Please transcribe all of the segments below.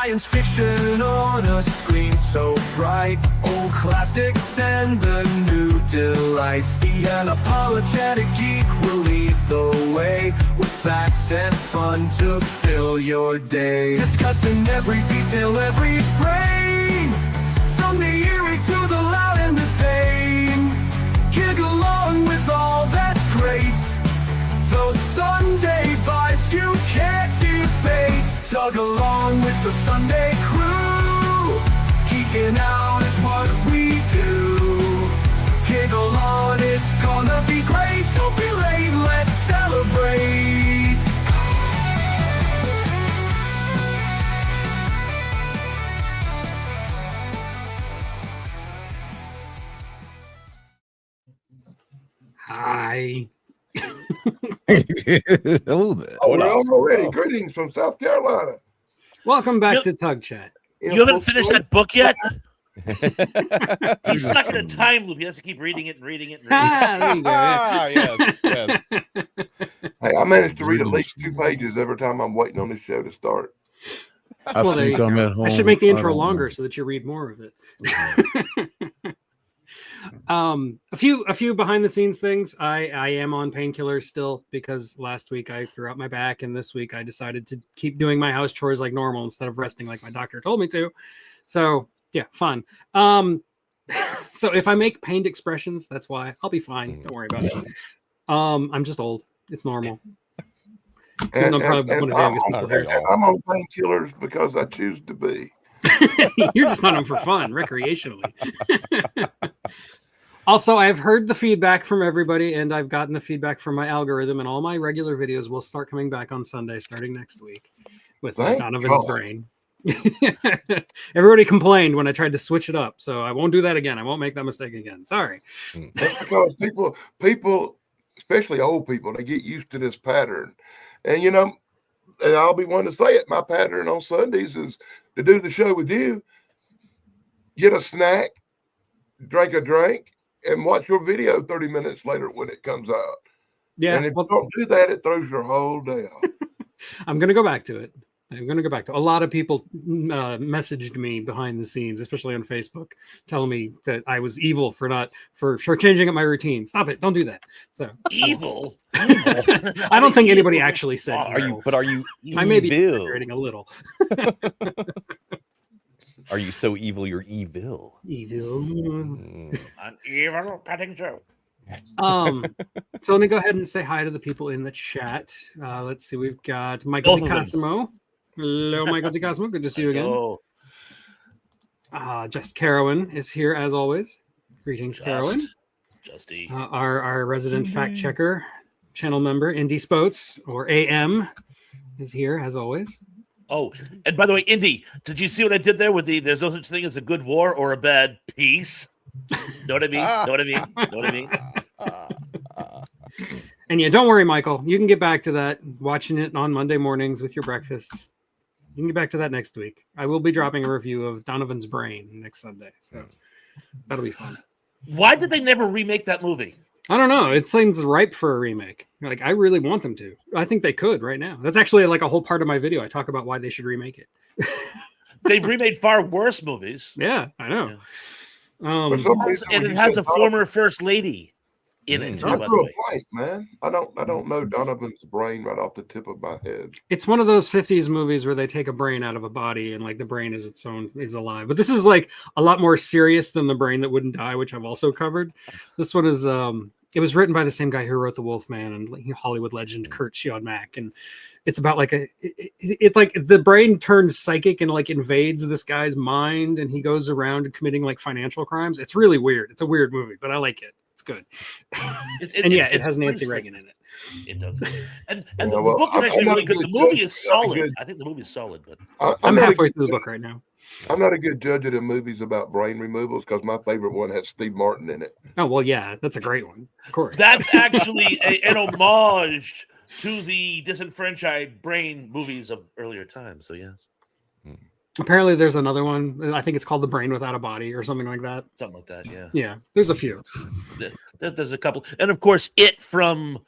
science fiction on a screen so bright. Old classics and the new delights. The unapologetic geek will lead the way, with facts and fun to fill your day. Discussing every detail, every frame, from the eerie to the loud and the tame. Gig along with all that's great. Those Sunday vibes you can't debate. Tug along with the Sunday crew. Geeking out is what we do. Giggle on, it's gonna be great. Don't be late, let's celebrate. Hi. Oh, we're on already. Greetings from South Carolina. Welcome back to Tug Chat. You haven't finished that book yet? He's stuck in a time loop. He has to keep reading it and reading it and reading it. Yes. Hey, I managed to read at least 2 pages every time I'm waiting on this show to start. Well, there you go. I should make the intro longer so that you read more of it. A few behind the scenes things. I am on painkillers still because last week I threw out my back, and this week I decided to keep doing my house chores like normal instead of resting like my doctor told me to. So yeah, fun. So if I make pained expressions, that's why. I'll be fine. Don't worry about it. I'm just old. It's normal. And I'm on painkillers because I choose to be. You're just on them for fun, recreationally. Also, I've heard the feedback from everybody, and I've gotten the feedback from my algorithm, and all my regular videos will start coming back on Sunday starting next week with Donovan's Brain. Everybody complained when I tried to switch it up, so I won't do that again. I won't make that mistake again. Sorry. That's because people, especially old people, they get used to this pattern. And, you know, and I'll be one to say it, my pattern on Sundays is to do the show with you, get a snack, drink a drink, and watch your video 30 minutes later when it comes out. Yeah. And if you don't do that, it throws your whole day off. I'm going to go back to it. A lot of people messaged me behind the scenes, especially on Facebook, telling me that I was evil for changing up my routine. Stop it. Don't do that. So evil. I don't think anybody actually said are you evil? I may be exaggerating a little. Are you so evil you're evil? Evil. An evil petting joke. So let me go ahead and say hi to the people in the chat. Let's see, we've got Michael DiCosimo. Hello, Michael DiCosimo. Good to see you again. Just Carowin is here as always. Greetings, Carowin. Justy. Our resident fact checker, channel member, Indy Spoats, or AM, is here as always. Oh, and by the way, Indy, did you see what I did there with there's no such thing as a good war or a bad peace? Know what I mean? And yeah, don't worry, Michael. You can get back to that, watching it on Monday mornings with your breakfast. You can get back to that next week. I will be dropping a review of Donovan's Brain next Sunday, so that'll be fun. Why did they never remake that movie? I don't know. It seems ripe for a remake. Like, I really want them to. I think they could right now. That's actually like a whole part of my video. I talk about why they should remake it. They've remade far worse movies. Yeah, I know. Yeah. And it has a former first lady in it too, by the way. Blank, man. I don't know Donovan's Brain right off the tip of my head. It's one of those 50s movies where they take a brain out of a body and like the brain is alive. But this is like a lot more serious than The Brain That Wouldn't Die, which I've also covered. This one is it was written by the same guy who wrote The Wolfman and Hollywood legend Kurt Siodmak, and it's about like it's like the brain turns psychic and like invades this guy's mind, and he goes around committing like financial crimes. It's really weird. It's a weird movie, but I like it. It's good. It has Nancy Reagan in it. It does. And the book is actually really good. The movie is solid. I think the movie is solid, but I'm halfway through the book right now. I'm not a good judge of the movies about brain removals because my favorite one has Steve Martin in it. Oh, well, yeah, that's a great one. Of course. That's actually an homage to the disenfranchised brain movies of earlier times. So, yes. Apparently, there's another one. I think it's called The Brain Without a Body or something like that. Something like that, yeah. Yeah, there's a few. There's a couple. And, of course, It from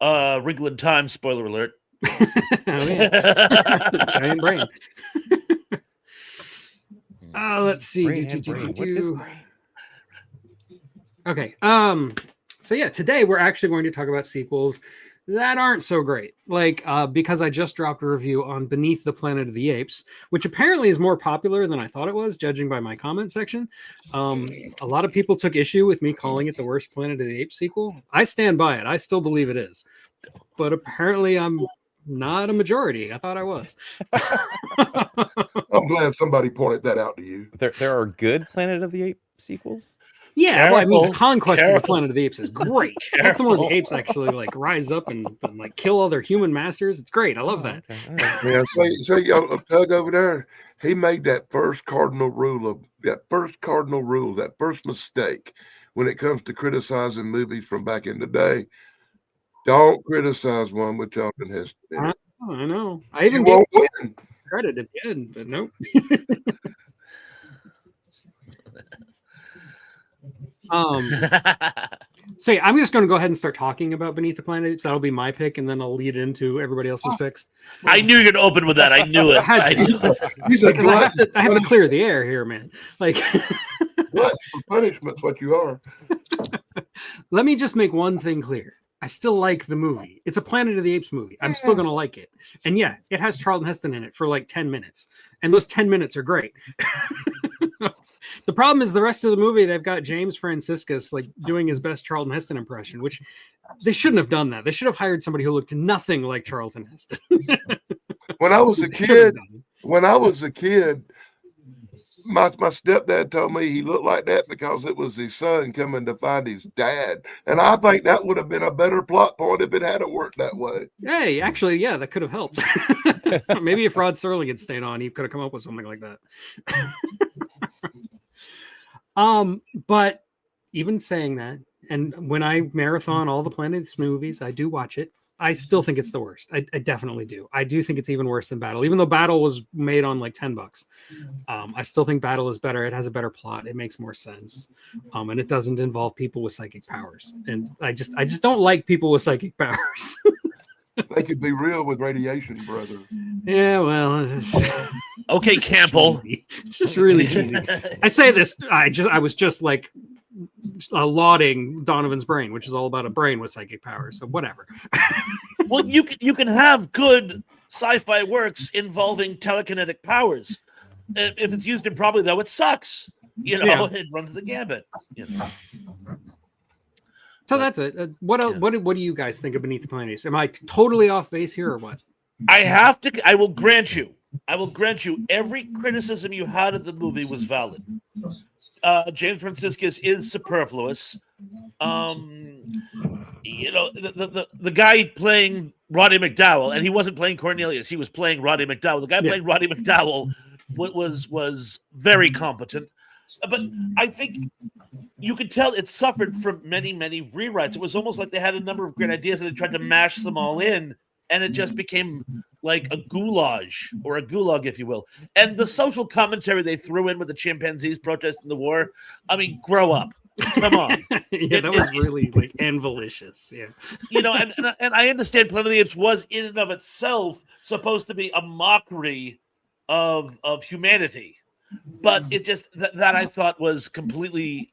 Wrinkle in Time, spoiler alert. Oh, yeah. Giant brain. Let's see. Brain and brain. What is brain? Okay. So yeah, today we're actually going to talk about sequels that aren't so great. Like, because I just dropped a review on Beneath the Planet of the Apes, which apparently is more popular than I thought it was, judging by my comment section. A lot of people took issue with me calling it the worst Planet of the Apes sequel. I stand by it. I still believe it is. But apparently I'm not a majority. I thought I was. I'm glad somebody pointed that out to you. There are good Planet of the Apes sequels. Yeah, well, I mean, the Careful, conquest of the careful. Planet of the Apes is great. That's the one where the Careful. apes actually like rise up and like kill all their human masters. It's great. I love that. Okay, all right. Yeah, say y'all Tug over there. He made that first cardinal rule, that first mistake when it comes to criticizing movies from back in the day. Don't criticize one with Charlton Heston in it. I know. I You even gave won't win. credit at the end, but nope. So yeah, I'm just going to go ahead and start talking about Beneath the Planet of the Apes. That'll be my pick, and then I'll lead into everybody else's picks. I knew you'd open with that. I knew it. I had I to. knew it. He's a Because I have to glutton clear the air here, man. Like, for punishment's what you are. let me just make one thing clear. I still like the movie. It's a Planet of the Apes movie. I'm still going to like it. And yeah, it has Charlton Heston in it for like 10 minutes. And those 10 minutes are great. The problem is the rest of the movie, they've got James Franciscus like doing his best Charlton Heston impression, which they shouldn't have done that. They should have hired somebody who looked nothing like Charlton Heston. When I was a They should have kid, done my stepdad told me he looked like that because it was his son coming to find his dad. And I think that would have been a better plot point if it hadn't worked that way. it. Hey, actually, yeah, that could have helped. Maybe if Rod Serling had stayed on, he could have come up with something like that. But even saying that, and when I marathon all the Planet of the Apes movies, I do watch it. I still think it's the worst. I definitely do. I do think it's even worse than Battle, even though Battle was made on like $10. I still think Battle is better. It has a better plot. It makes more sense, and it doesn't involve people with psychic powers. And I just don't like people with psychic powers. They could be real with radiation, brother. Yeah, well, Okay, Campbell. it's just really cheesy. I say this. I was just like lauding Donovan's brain, which is all about a brain with psychic powers. So whatever. Well, you can have good sci-fi works involving telekinetic powers. If it's used improperly, though, it sucks. You know, Yeah. it runs the gambit. You know. So that's it. What else, what do you guys think of Beneath the Planet of the Apes? Am I totally off base here or what? I will grant you every criticism you had of the movie was valid. James Franciscus is superfluous. You know, the guy playing Roddy McDowell, and he wasn't playing Cornelius, he was playing Roddy McDowell. The guy playing Roddy McDowell was very competent. But I think you could tell it suffered from many, many rewrites. It was almost like they had a number of great ideas and they tried to mash them all in, and it just became like a goulash or a gulag, if you will. And the social commentary they threw in with the chimpanzees protesting the war, I mean, grow up. Come on. Yeah, that was really like anvilicious. Yeah. You know, and I understand Planet of the Apes was in and of itself supposed to be a mockery of humanity. But it just that I thought was completely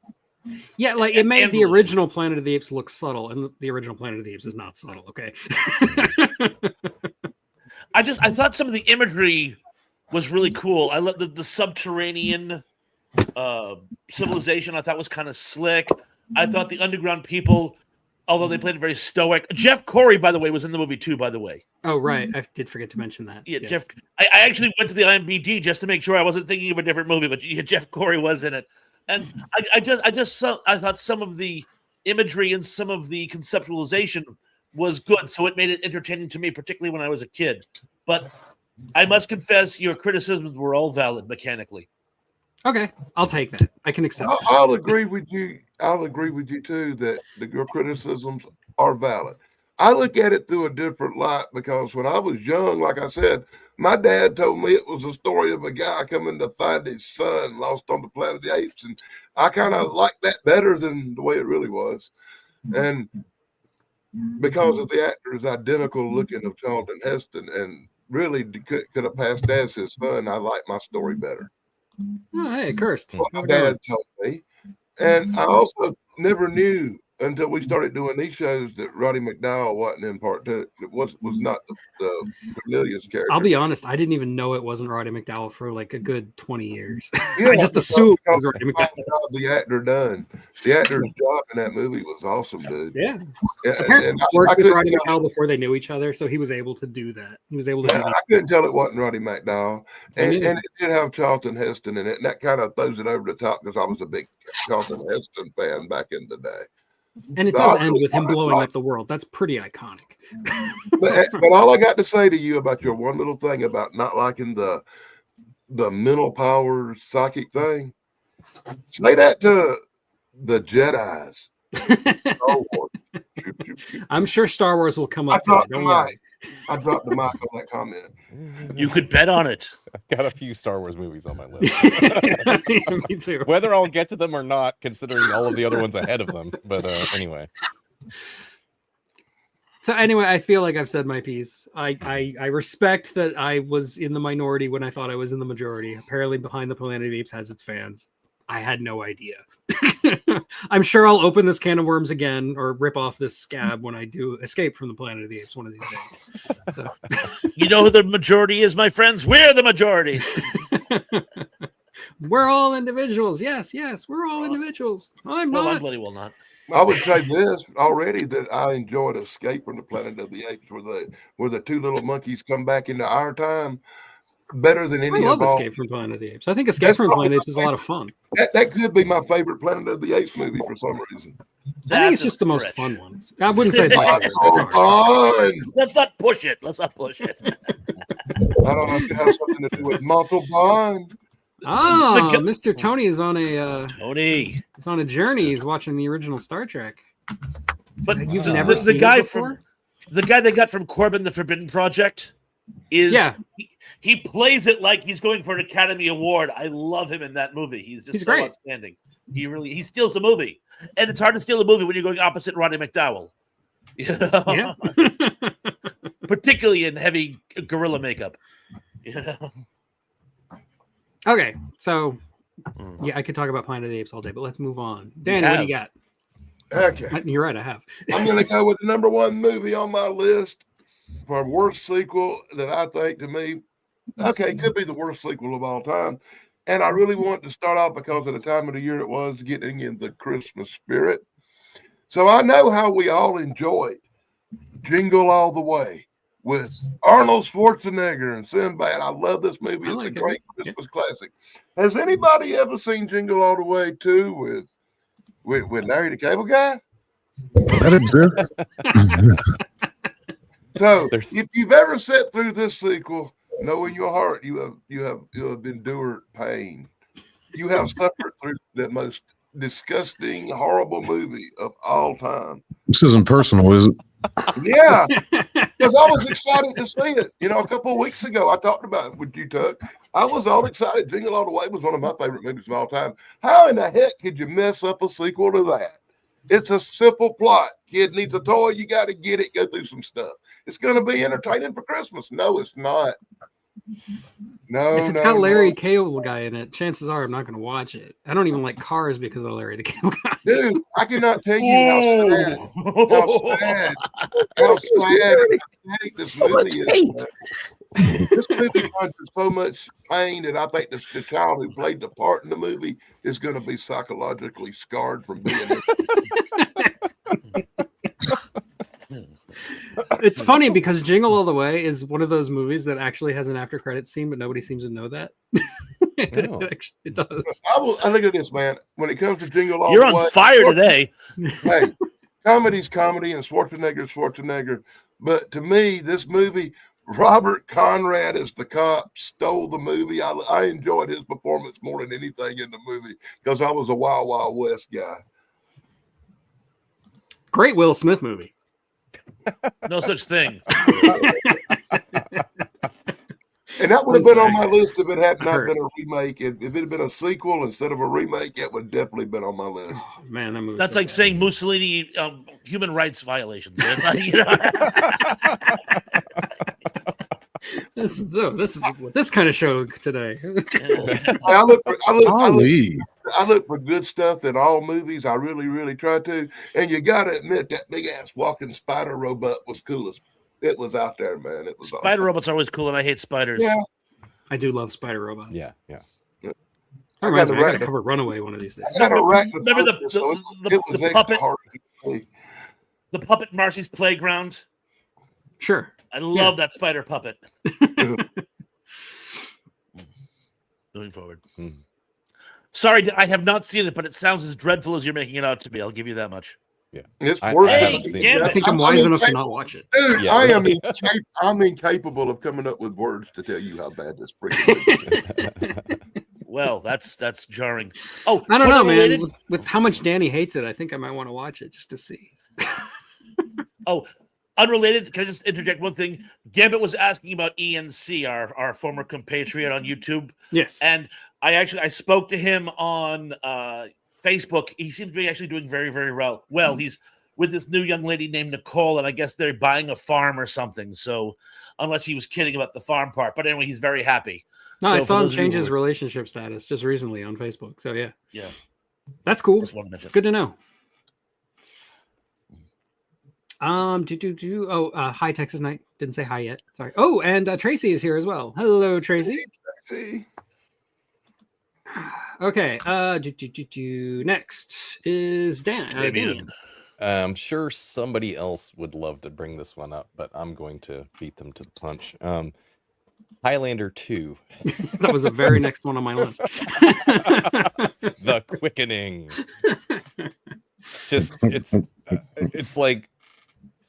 Like it made the anvilicious. original Planet of the Apes look subtle, and the original Planet of the Apes is not subtle. Okay. I thought some of the imagery was really cool. I love the subterranean civilization. I thought was kind of slick. I thought the underground people, although they played it very stoic. Jeff Corey, by the way, was in the movie too. By the way, Oh right, I did forget to mention that. yeah, Yes. Jeff. I actually went to the IMDb just to make sure I wasn't thinking of a different movie, but yeah, Jeff Corey was in it, and I thought some of the imagery and some of the conceptualization was good, so it made it entertaining to me, particularly when I was a kid. But I must confess, your criticisms were all valid mechanically. Okay, I'll take that. I can accept that. I'll agree with you. I'll agree with you too that your criticisms are valid. I look at it through a different light because when I was young, like I said, my dad told me it was a story of a guy coming to find his son lost on the Planet of the Apes, and I kind of like that better than the way it really was. And because of the actor's identical looking of Charlton Heston, and really could have passed as his son, I like my story better. Oh, hey, cursed. What my How's it going? dad told me. And I also never knew until we started doing these shows that Roddy McDowell wasn't in part two. It was not the Cornelius character. I'll be honest, I didn't even know it wasn't Roddy McDowell for like a good 20 years. Yeah, I just assumed it was Roddy McDowell. The actor done. The actor's job in that movie was awesome, dude. Yeah. Yeah, Apparently and he worked with couldn't Roddy tell- McDowell before they knew each other, so he was able to do that. He was able to do I that. couldn't tell it wasn't Roddy McDowell. And Me neither. it did have Charlton Heston in it, and that kind of throws it over the top because I was a big Charlton Heston fan back in the day. And it So does I end really with him wanna blowing like- up the world. That's pretty iconic. But all I got to say to you about your one little thing about not liking the mental power psychic thing, say that to the Jedis. Oh, Lord. Shoot, shoot, shoot. I'm sure Star Wars will come I up to it. dropped the Don't worry. mic. I dropped the mic on that comment. You could bet on it. Got a few Star Wars movies on my list. Me too. Whether I'll get to them or not, considering all of the other ones ahead of them. But anyway. So anyway, I feel like I've said my piece. I respect that I was in the minority when I thought I was in the majority. Apparently, Behind the Planet of the Apes has its fans. I had no idea. I'm sure I'll open this can of worms again or rip off this scab when I do Escape from the Planet of the Apes one of these days. So. You know who the majority is, my friends? We're the majority. We're all individuals. Yes, we're all individuals. I'm Well, I'm not. bloody well not. I would say this already that I enjoyed Escape from the Planet of the Apes, where the two little monkeys come back into our time, better than I any love of all. Escape from Planet of the Apes. I think Escape That's from Planet of the probably Apes is a lot of fun. That could be my favorite Planet of the Apes movie for some reason. I think That's it's just a the most stretch. fun one. I wouldn't say it's my favorite. Oh, fun. Let's not push it. Let's not push it. I don't know if it has something to do with Mortal Bond. Ah, The gu- Mr. Tony is on a Tony. he's on a journey. He's watching the original Star Trek. But You've the, never the seen guy it before? the guy they got from Corbin the Forbidden Project is Yeah. he plays it like he's going for an Academy Award. I love him in that movie. He's He's so great. outstanding. He steals the movie. And it's hard to steal a movie when you're going opposite Roddy McDowell. You know? Yeah. Particularly in heavy gorilla makeup. You know? Okay, so yeah, I could talk about Planet of the Apes all day, but let's move on. Danny, what do you got? Okay. You're right, I have. I'm going to go with the number one movie on my list for worst sequel that I think to me, okay, it could be the worst sequel of all time. And I really want to start off because of the time of the year it was, getting in the Christmas spirit. So I know how we all enjoyed Jingle All the Way with Arnold Schwarzenegger and Sinbad. I love this movie. I It's like a it. great Christmas classic. Has anybody ever seen Jingle All the Way 2 with Larry the Cable Guy? That exists. So There's- if you've ever sat through this sequel, know in your heart you have endured pain. You have suffered through the most disgusting, horrible movie of all time. This isn't personal, is it? Yeah, because I was excited to see it. You know, a couple of weeks ago, I talked about it with you, Tug. I was all excited. Jingle All the Way was one of my favorite movies of all time. How in the heck could you mess up a sequel to that? It's a simple plot. Kid needs a toy. You got to get it. Go through some stuff. It's going to be entertaining for Christmas. No, it's not. No, If it's no, got Larry no. Cable Guy in it, chances are I'm not going to watch it. I don't even like Cars because of Larry the Cable Guy. Dude, I cannot tell you how sad this movie is. This movie conjures so much pain that I think the child who played the part in the movie is going to be psychologically scarred from being there. It's funny because Jingle All the Way is one of those movies that actually has an after credit scene, but nobody seems to know that. Oh. It does. I think of this, man. When it comes to Jingle All You're the on Way, fire today. Hey, comedy's comedy and Schwarzenegger. But to me, this movie, Robert Conrad as the cop stole the movie. I enjoyed his performance more than anything in the movie because I was a Wild Wild West guy. Great Will Smith movie. No such thing. And that would have been on my list if it had I not heard. been a remake. If it had been a sequel instead of a remake, it would definitely been on my list. Oh, man, that movie. That's like saying Mussolini human rights violations. It's like, you know, This is this kind of show today. I look Golly. for good stuff in all movies. I really, really try to. And you got to admit that big ass walking spider robot was coolest. It was out there, man. It was Spider awesome. robots are always cool, and I hate spiders. Yeah. I do love spider robots. Yeah. That reminds me, I got gotta a cover Runaway one of these days. I got a Remember arachnophobia, so it was the extra puppet? hard to play. The puppet Marcy's Playground. Sure. I love that spider puppet. Moving forward. Mhm. Sorry, I have not seen it, but it sounds as dreadful as you're making it out to be. I'll give you that much. It's I worse. haven't than- seen damn it. I think I'm wise enough to not watch it. Dude, Yeah, I am really. I'm incapable of coming up with words to tell you how bad this freaking movie is. Well, that's jarring. Oh, I don't know, man. unrelated- With how much Danny hates it, I think I might want to watch it just to see. Oh, unrelated. Can I just interject one thing? Gambit was asking about ENC, our former compatriot on YouTube, Yes. and I spoke to him on Facebook. He seems to be actually doing very, very well. Well, he's with this new young lady named Nicole, and I guess they're buying a farm or something. So, unless he was kidding about the farm part, but anyway, he's very happy. No, I So saw for him those of you change who his are- relationship status just recently on Facebook. So yeah, Yeah, that's cool. just want to mention. Good to know. Hi Texas Night. Didn't say hi yet. Sorry. Oh, and Tracy is here as well. Hello, Tracy. See? Okay. Next is Dan. Damien. I'm sure somebody else would love to bring this one up, but I'm going to beat them to the punch. Highlander 2, That was the very next one on my list. The Quickening. Just it's like,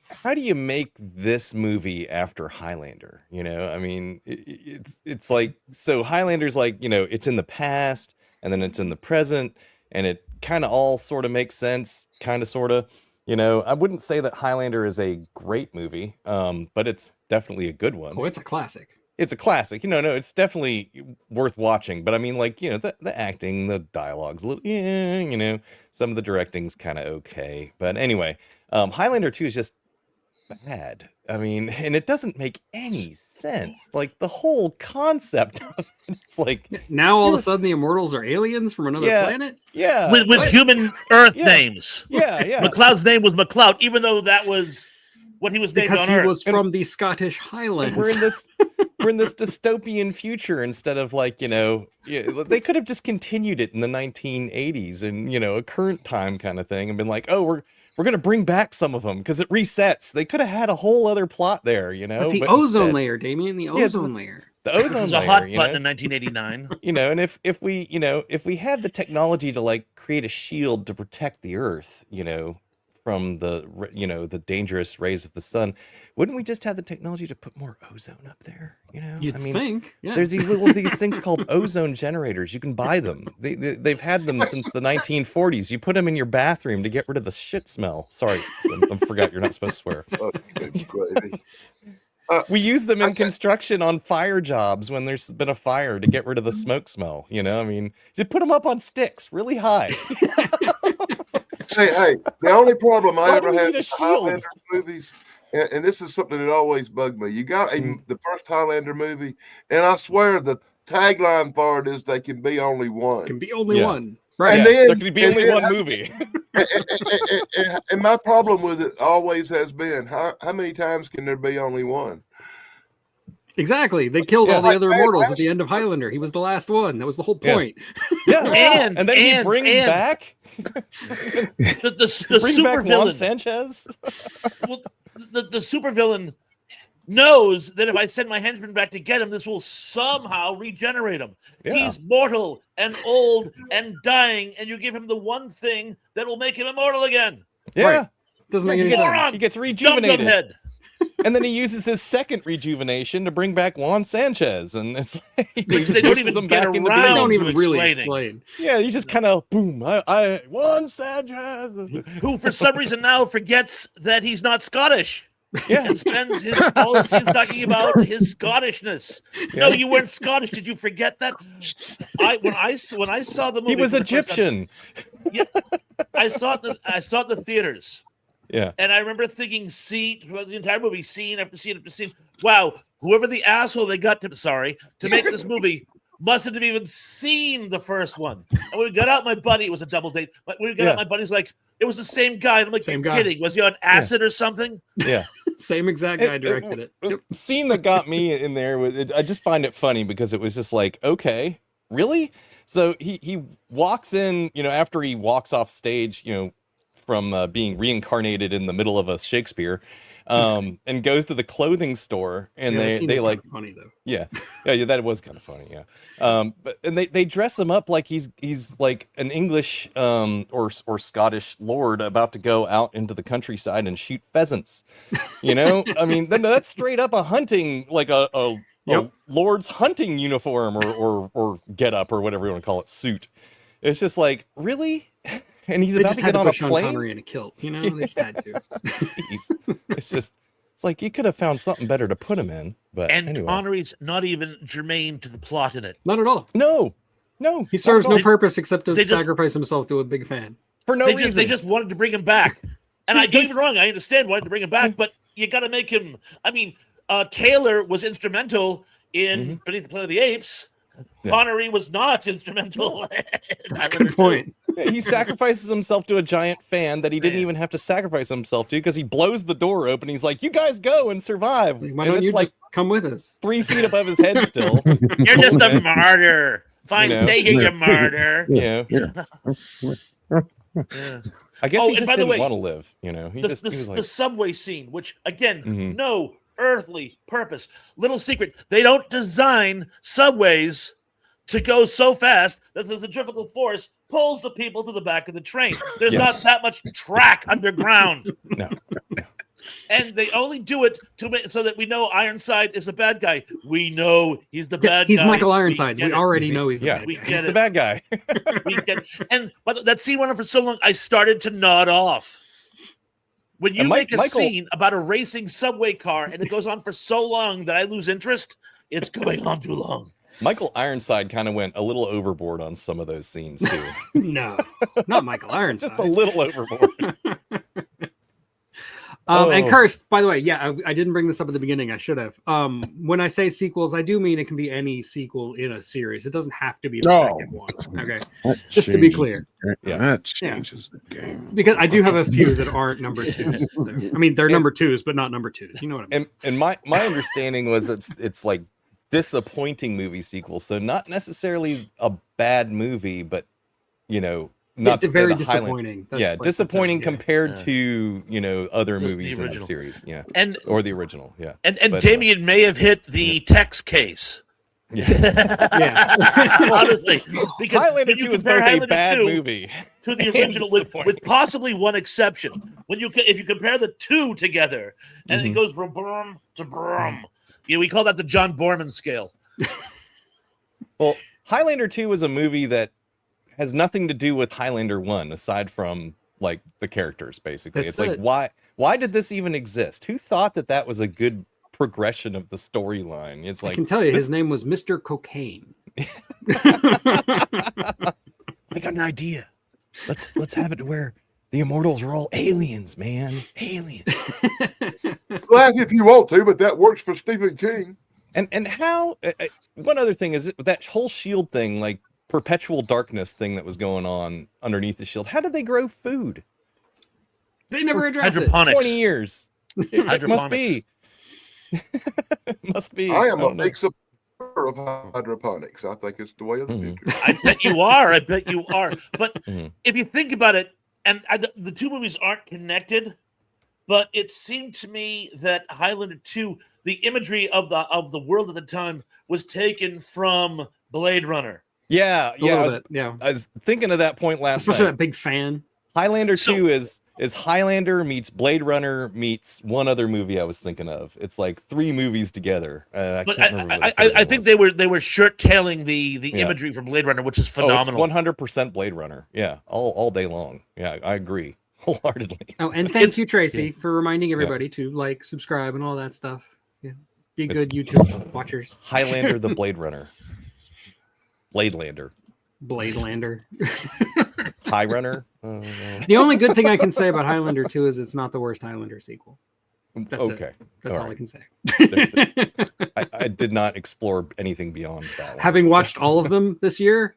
how do you make this movie after Highlander? You know, I mean, it's like, so Highlander's like, you know, it's in the past and then it's in the present, and it kind of all sort of makes sense, kind of sort of. You know, I wouldn't say that Highlander is a great movie, but it's definitely a good one. Oh, it's a classic. It's a classic. You know, no, it's definitely worth watching. But I mean, like, you know, the acting, the dialogue's a little, yeah, you know, some of the directing's kind of okay. But anyway, Highlander 2 is just bad. I mean, and it doesn't make any sense. Like, the whole concept of it, it's like, Now all of a sudden the immortals are aliens from another Yeah. planet. yeah, With what? human Earth Yeah. names. yeah. McLeod's name was McLeod, even though that was what he was named Because on he Earth. was from the Scottish And Highlands. we're in this dystopian future instead of, like, you know, they could have just continued it in the 1980s and, you know, a current time kind of thing and been like, oh, we're going to bring back some of them because it resets. They could have had a whole other plot there, you know. But the but ozone instead- layer, Damien, the Yeah, it's ozone layer. the It ozone was a layer, hot you button know? in 1989. You know, and if we, you know, if we had the technology to, like, create a shield to protect the Earth, you know, from the, you know, the dangerous rays of the sun, wouldn't we just have the technology to put more ozone up there? You know, You'd I mean, think. Yeah. there's these things called ozone generators. You can buy them. They've had them since the 1940s. You put them in your bathroom to get rid of the shit smell. Sorry, I forgot you're not supposed to swear. Oh, good gravy. We use them in Okay. construction on fire jobs when there's been a fire to get rid of the smoke smell. You know, I mean, you put them up on sticks really high. Hey, the only problem I Why ever do we had need a with shield? Highlander movies, and this is something that always bugged me. You got the first Highlander movie, and I swear the tagline for it is they can be only one. Can be only Yeah. one. And Yeah, then- there could be and only then- one movie. and my problem with it always has been how many times can there be only one? Exactly. They killed all the Like other Van immortals at the Helsing. end of Highlander. He was the last one. That was the whole Yeah. point. Yeah, And then he brings back The bring super back Juan villain, Sanchez. well, the super villain knows that if I send my henchman back to get him, this will somehow regenerate him. Yeah. He's mortal and old and dying, and you give him the one thing that will make him immortal again. Yeah, Right. Doesn't make he any gets, sense. Moron! he gets Dum dum rejuvenated, head. and then he uses his second rejuvenation to bring back Juan Sanchez, and it's like he Which just they don't pushes even him get back into They around being. don't to even really explaining. explain. Yeah, he just kind of boom. I Juan Sanchez. Who, for some reason, now forgets that he's not Scottish Yeah, and spends all his scenes talking about his Scottishness. No, you weren't Scottish. Did you forget that? When I saw the movie, he was for the first time- Egyptian. I saw it. I saw it in the theaters. Yeah, And I remember thinking, throughout the entire movie, scene after scene after scene, wow, whoever the asshole they got to make this movie mustn't have even seen the first one. And when we got out, my buddy, it was a double date. But when we got out, my buddy's like, it was the same guy. And I'm like, Same you're guy. kidding. Was he on acid or something? Yeah. Same exact guy directed it. Yep. Scene that got me in there was I just find it funny because it was just like, okay, really? So he walks in, after he walks off stage, from being reincarnated in the middle of a Shakespeare, and goes to the clothing store, and they like funny though. yeah, that was kind of funny, yeah. But and they dress him up like he's like an English or Scottish lord about to go out into the countryside and shoot pheasants. I mean, that's straight up a hunting, like a lord's hunting uniform or get up or whatever you want to call it, suit. It's just like, really? And he's about to get on a Sean plane. Connery in a kilt, they just had to. It's like you could have found something better to put him in. But And anyway. Connery's not even germane to the plot in it. Not at all. No, He serves no They- purpose except to they just- sacrifice himself to a big fan. for no reason. They just wanted to bring him back. And I don't get me wrong, I understand wanting to bring him back, but you got to make him. I mean, Taylor was instrumental in Beneath the Planet of the Apes. Yeah. Connery was not instrumental. That's a good point. Yeah, he sacrifices himself to a giant fan that he didn't Man. even have to sacrifice himself to because he blows the door open. He's like, "You guys go and survive." Like, why and don't you it's like just come with us? 3 feet above his head still. You're just a martyr. Fine, You know? stay here, you martyr. Yeah. I guess Oh, he and just by the didn't way, want to live. He was The like, subway scene, which again, Mhm. no earthly purpose. Little secret: they don't design subways to go so fast that the centrifugal force pulls the people to the back of the train. There's Yeah. not that much track underground. no. And they only do it to make so that we know Ironside is the bad guy. We know he's the bad He's guy. Michael Ironsides. We get it. already know he's the Yeah, bad We guy. get he's it. the bad guy. We get it. And but that scene went on for so long, I started to nod off. When you And make a Michael- scene about a racing subway car and it goes on for so long that I lose interest, it's going on too long. Michael Ironside kind of went a little overboard on some of those scenes too. No, not Michael Ironside. Just a little overboard. And Oh. Cursed, by the way, yeah, I didn't bring this up at the beginning. I should have. When I say sequels, I do mean it can be any sequel in a series. It doesn't have to be the No. second one. Okay, That just to be changes- clear, Yeah. That changes the game. because I do have a few that aren't number twos. So, I mean, they're number twos, but not number twos. You know what I mean? And my understanding was it's like disappointing movie sequels, so not necessarily a bad movie, but not to It's say very the Highlander. disappointing. That's Yeah, like the disappointing thing, yeah. compared Yeah. to other The movies in the original. series. Yeah, And or the original. Yeah, and But, Damien may have hit the Tex case. yeah. Yeah. Honestly, because Highlander when you 2 is compare both a Highlander bad 2 movie. to the and original, with disappointing. possibly one exception. If you compare the two together, and Mm-hmm. it goes from brum to brum, we call that the John Borman scale. Well, Highlander 2 was a movie that has nothing to do with Highlander 1 aside from like the characters basically. That's It's like it. why did this even exist? Who thought that was a good progression of the storyline? It's I like can tell you, this- his name was Mr. Cocaine. I got an idea. Let's have it to where the immortals are all aliens, man. Aliens. Laugh if you want to, but that works for Stephen King. And how one other thing is that whole shield thing, like perpetual darkness thing that was going on underneath the shield. How did they grow food? They never address it. Hydroponics. 20 years. It must be. Must be. I am don't a know. big supporter of hydroponics. I think it's the way of the Mhm. future. I bet you are. I bet you are. But Mhm. if you think about it, and the two movies aren't connected, but it seemed to me that Highlander 2, the imagery of the world at the time was taken from Blade Runner. Yeah, A yeah. little bit, yeah. I was thinking of that point last Especially night. that big fan. Highlander So- 2 is Highlander meets Blade Runner meets one other movie I was thinking of. It's like 3 movies together. But can't remember what the third I one think was. they were shirt tailing the Yeah. imagery from Blade Runner, which is Oh, it's phenomenal. 100% Blade Runner. Yeah, all day long. Yeah, I agree wholeheartedly. Oh, and thank It's- you, Tracy, for reminding everybody to like, subscribe, and all that stuff. Yeah. Be good YouTube watchers. Highlander the Blade Runner. Bladelander. Blade Lander. High Runner. The only good thing I can say about Highlander 2 is it's not the worst Highlander sequel. That's Okay. it. That's all I right. can say. I did not explore anything beyond that one. Having So- watched all of them this year,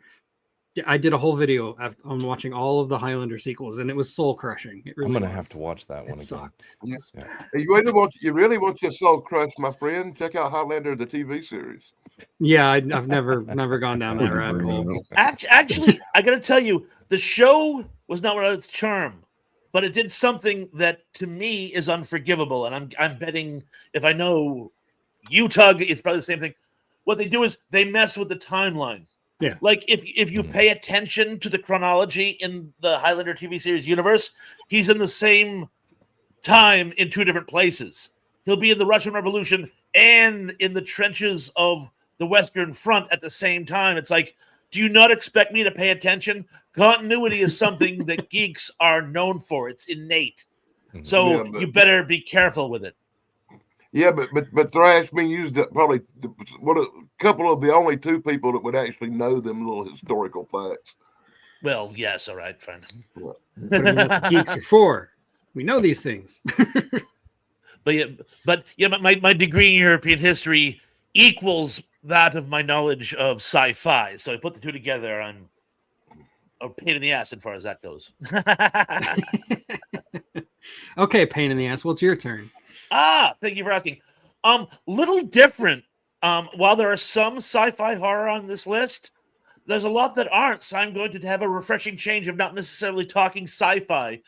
I did a whole video on watching all of the Highlander sequels, and it was soul crushing. It really I'm gonna was. have to watch that one It again. sucked. Yes. Yeah. You really want your soul crushed, my friend? Check out Highlander, the TV series. Yeah, I've never gone down that rabbit hole. Actually, I got to tell you, the show was not without its charm, but it did something that to me is unforgivable. And I'm betting if I know TUG, it's probably the same thing. What they do is they mess with the timeline. Yeah. Like if you pay attention to the chronology in the Highlander TV series universe, he's in the same time in two different places. He'll be in the Russian Revolution and in the trenches of the Western Front at the same time. It's like, do you not expect me to pay attention? Continuity is something that geeks are known for. It's innate. So Yeah, but- you better be careful with it. Yeah, but Thrash being used probably a couple of the only two people that would actually know them little historical facts. Well, yes, all right, fine. But I mean, that's what geeks are for. We know these things. But my degree in European history equals that of my knowledge of sci-fi. So I put the two together. I'm a pain in the ass as far as that goes. Okay, pain in the ass. Well, it's your turn. Thank you for asking. Little different. While there are some sci-fi horror on this list, there's a lot that aren't. So I'm going to have a refreshing change of not necessarily talking sci-fi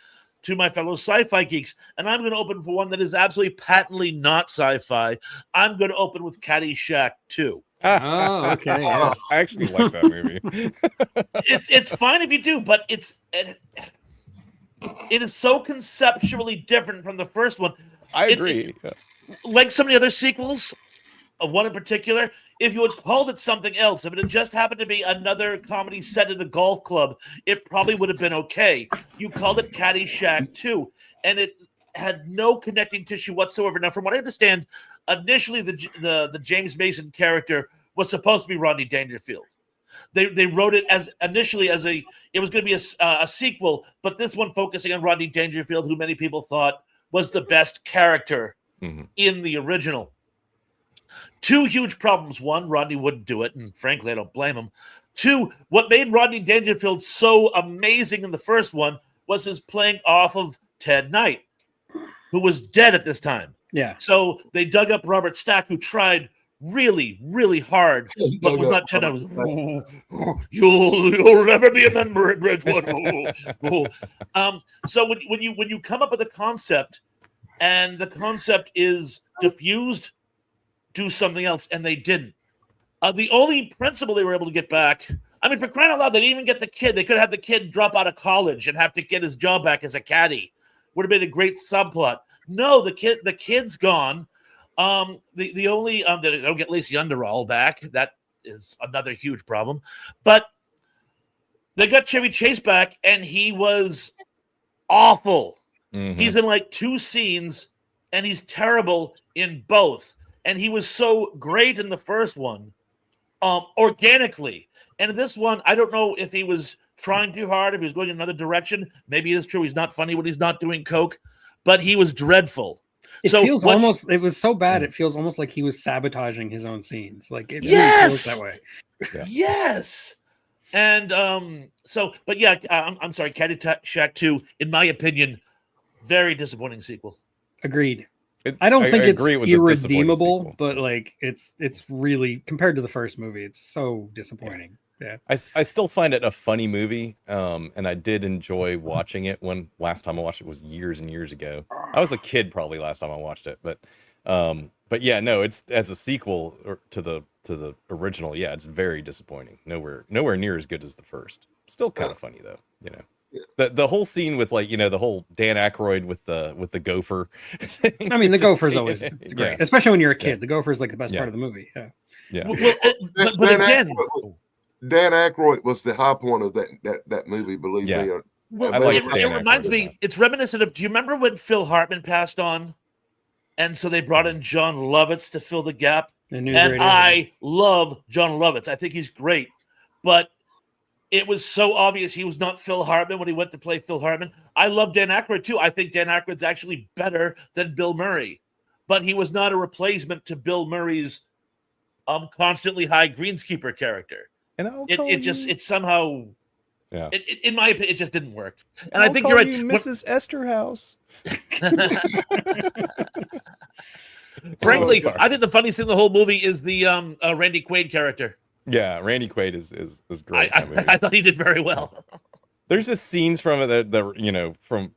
to my fellow sci-fi geeks. And I'm going to open for one that is absolutely patently not sci-fi. I'm going to open with Caddyshack 2. Oh, okay. Yes. I actually like that movie. It's fine if you do, but it is so conceptually different from the first one. I agree. Like some of the other sequels, one in particular, if you had called it something else, if it had just happened to be another comedy set at a golf club, it probably would have been okay. You called it Caddyshack 2, and it had no connecting tissue whatsoever. Now, from what I understand, initially the James Mason character was supposed to be Rodney Dangerfield. They wrote it as initially as it was going to be a sequel, but this one focusing on Rodney Dangerfield, who many people thought was the best character in the original. Two huge problems. One, Rodney wouldn't do it, and frankly, I don't blame him. Two, what made Rodney Dangerfield so amazing in the first one was his playing off of Ted Knight, who was dead at this time. Yeah. So they dug up Robert Stack, who tried really, really hard, but was not Ted Knight. You'll never be a member at Bridgewood. So when you come up with a concept, and the concept is diffused, do something else, and they didn't. The only principle they were able to get back, I mean, for crying out loud, they didn't even get the kid. They could have had the kid drop out of college and have to get his job back as a caddy. Would have been a great subplot. No, the kid's gone. The only they don't get Lacey Underall back. That is another huge problem. But they got Chevy Chase back, and he was awful. He's in like 2 scenes, and he's terrible in both. And he was so great in the first one, organically. And in this one, I don't know if he was trying too hard, if he was going in another direction. Maybe it is true he's not funny when he's not doing coke, but he was dreadful. It feels almost. It was so bad. It feels almost like he was sabotaging his own scenes. Like it really feels that way. Yeah. Yes. And but yeah, I'm sorry. Caddyshack 2, in my opinion, very disappointing sequel. Agreed. I don't think it's agree it was a disappointing irredeemable, sequel. but like it's really, compared to the first movie, it's so disappointing. Yeah. I still find it a funny movie, and I did enjoy watching it. When last time I watched it was years and years ago. I was a kid probably last time I watched it, but yeah, no, it's as a sequel to the original. Yeah, it's very disappointing. Nowhere near as good as the first. Still kind of funny though, you know. The whole scene with like, you know, the whole Dan Aykroyd with the gopher thing. I mean, the gopher's always great, yeah. especially when you're a kid. The gopher's like the best part of the movie. Yeah. Yeah. Well, but again, Dan Aykroyd was the high point of that movie. Believe Yeah. me. well, I like it Dan reminds Aykroyd me. as well. It's reminiscent of. Do you remember when Phil Hartman passed on, and so they brought in John Lovitz to fill the gap? The news And radio. I love John Lovitz. I think he's great, but it was so obvious he was not Phil Hartman when he went to play Phil Hartman. I love Dan Aykroyd too. I think Dan Aykroyd's actually better than Bill Murray, but he was not a replacement to Bill Murray's constantly high greenskeeper character. And I'll It call it just you- it somehow yeah. in my opinion it just didn't work. And I'll I think call you're right. you Mrs. Esterhouse. Frankly, sorry. I think the funniest thing in the whole movie is the Randy Quaid character. Yeah, Randy Quaid is great. in that movie. I thought he did very well. There's just scenes from it that from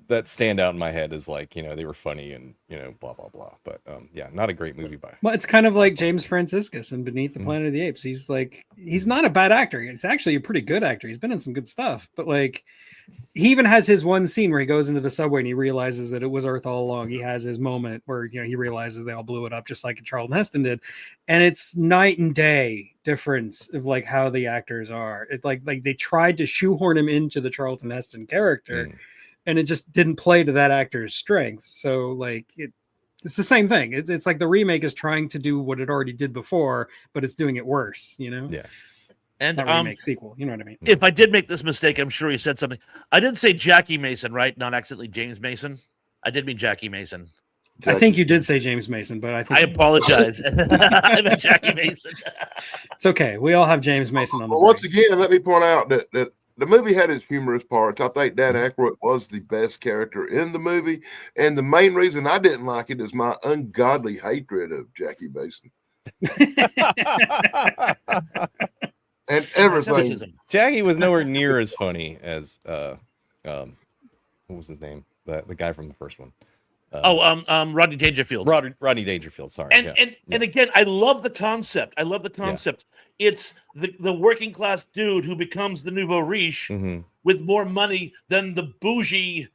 that stand out in my head as like, they were funny and blah blah blah. But yeah, not a great movie by. Well, it's kind of like James Franciscus in Beneath the Planet of the Apes. He's not a bad actor. He's actually a pretty good actor. He's been in some good stuff, but like he even has his one scene where he goes into the subway and he realizes that it was Earth all along. He has his moment where he realizes they all blew it up just like Charlton Heston did, and it's night and day difference of like how the actors are. It's like they tried to shoehorn him into the Charlton Heston character, and it just didn't play to that actor's strengths. So like it's the same thing. It's like the remake is trying to do what it already did before, but it's doing it worse. Yeah. And Not remake, sequel. You know what I mean? if I did make this mistake, I'm sure he said something. I didn't say Jackie Mason, right? Not accidentally James Mason. I did mean Jackie Mason. I think you did say James Mason, but I think I apologize. I meant Jackie Mason. it's okay. We all have James Mason on the Well, brain. once again, let me point out that the movie had its humorous parts. I think Dan Aykroyd was the best character in the movie, and the main reason I didn't like it is my ungodly hatred of Jackie Mason and everything. Jackie was nowhere near as funny as what was his name? The guy from the first one. Rodney Dangerfield. Rodney Dangerfield. Sorry. And again, I love the concept. It's the working class dude who becomes the nouveau riche with more money than the bougie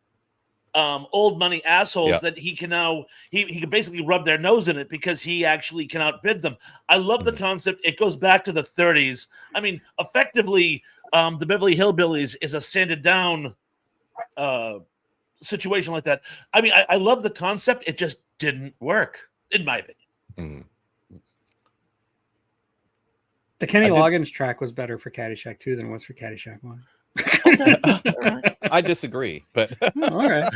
old money assholes that he can now he can basically rub their nose in it because he actually can outbid them. I love the concept. It goes back to the 30s. I mean, effectively, the Beverly Hillbillies is a sanded down situation like that. I mean, I love the concept. It just didn't work, in my opinion. The Kenny Loggins track was better for Caddyshack 2 than it was for Caddyshack 1. I disagree, but All right.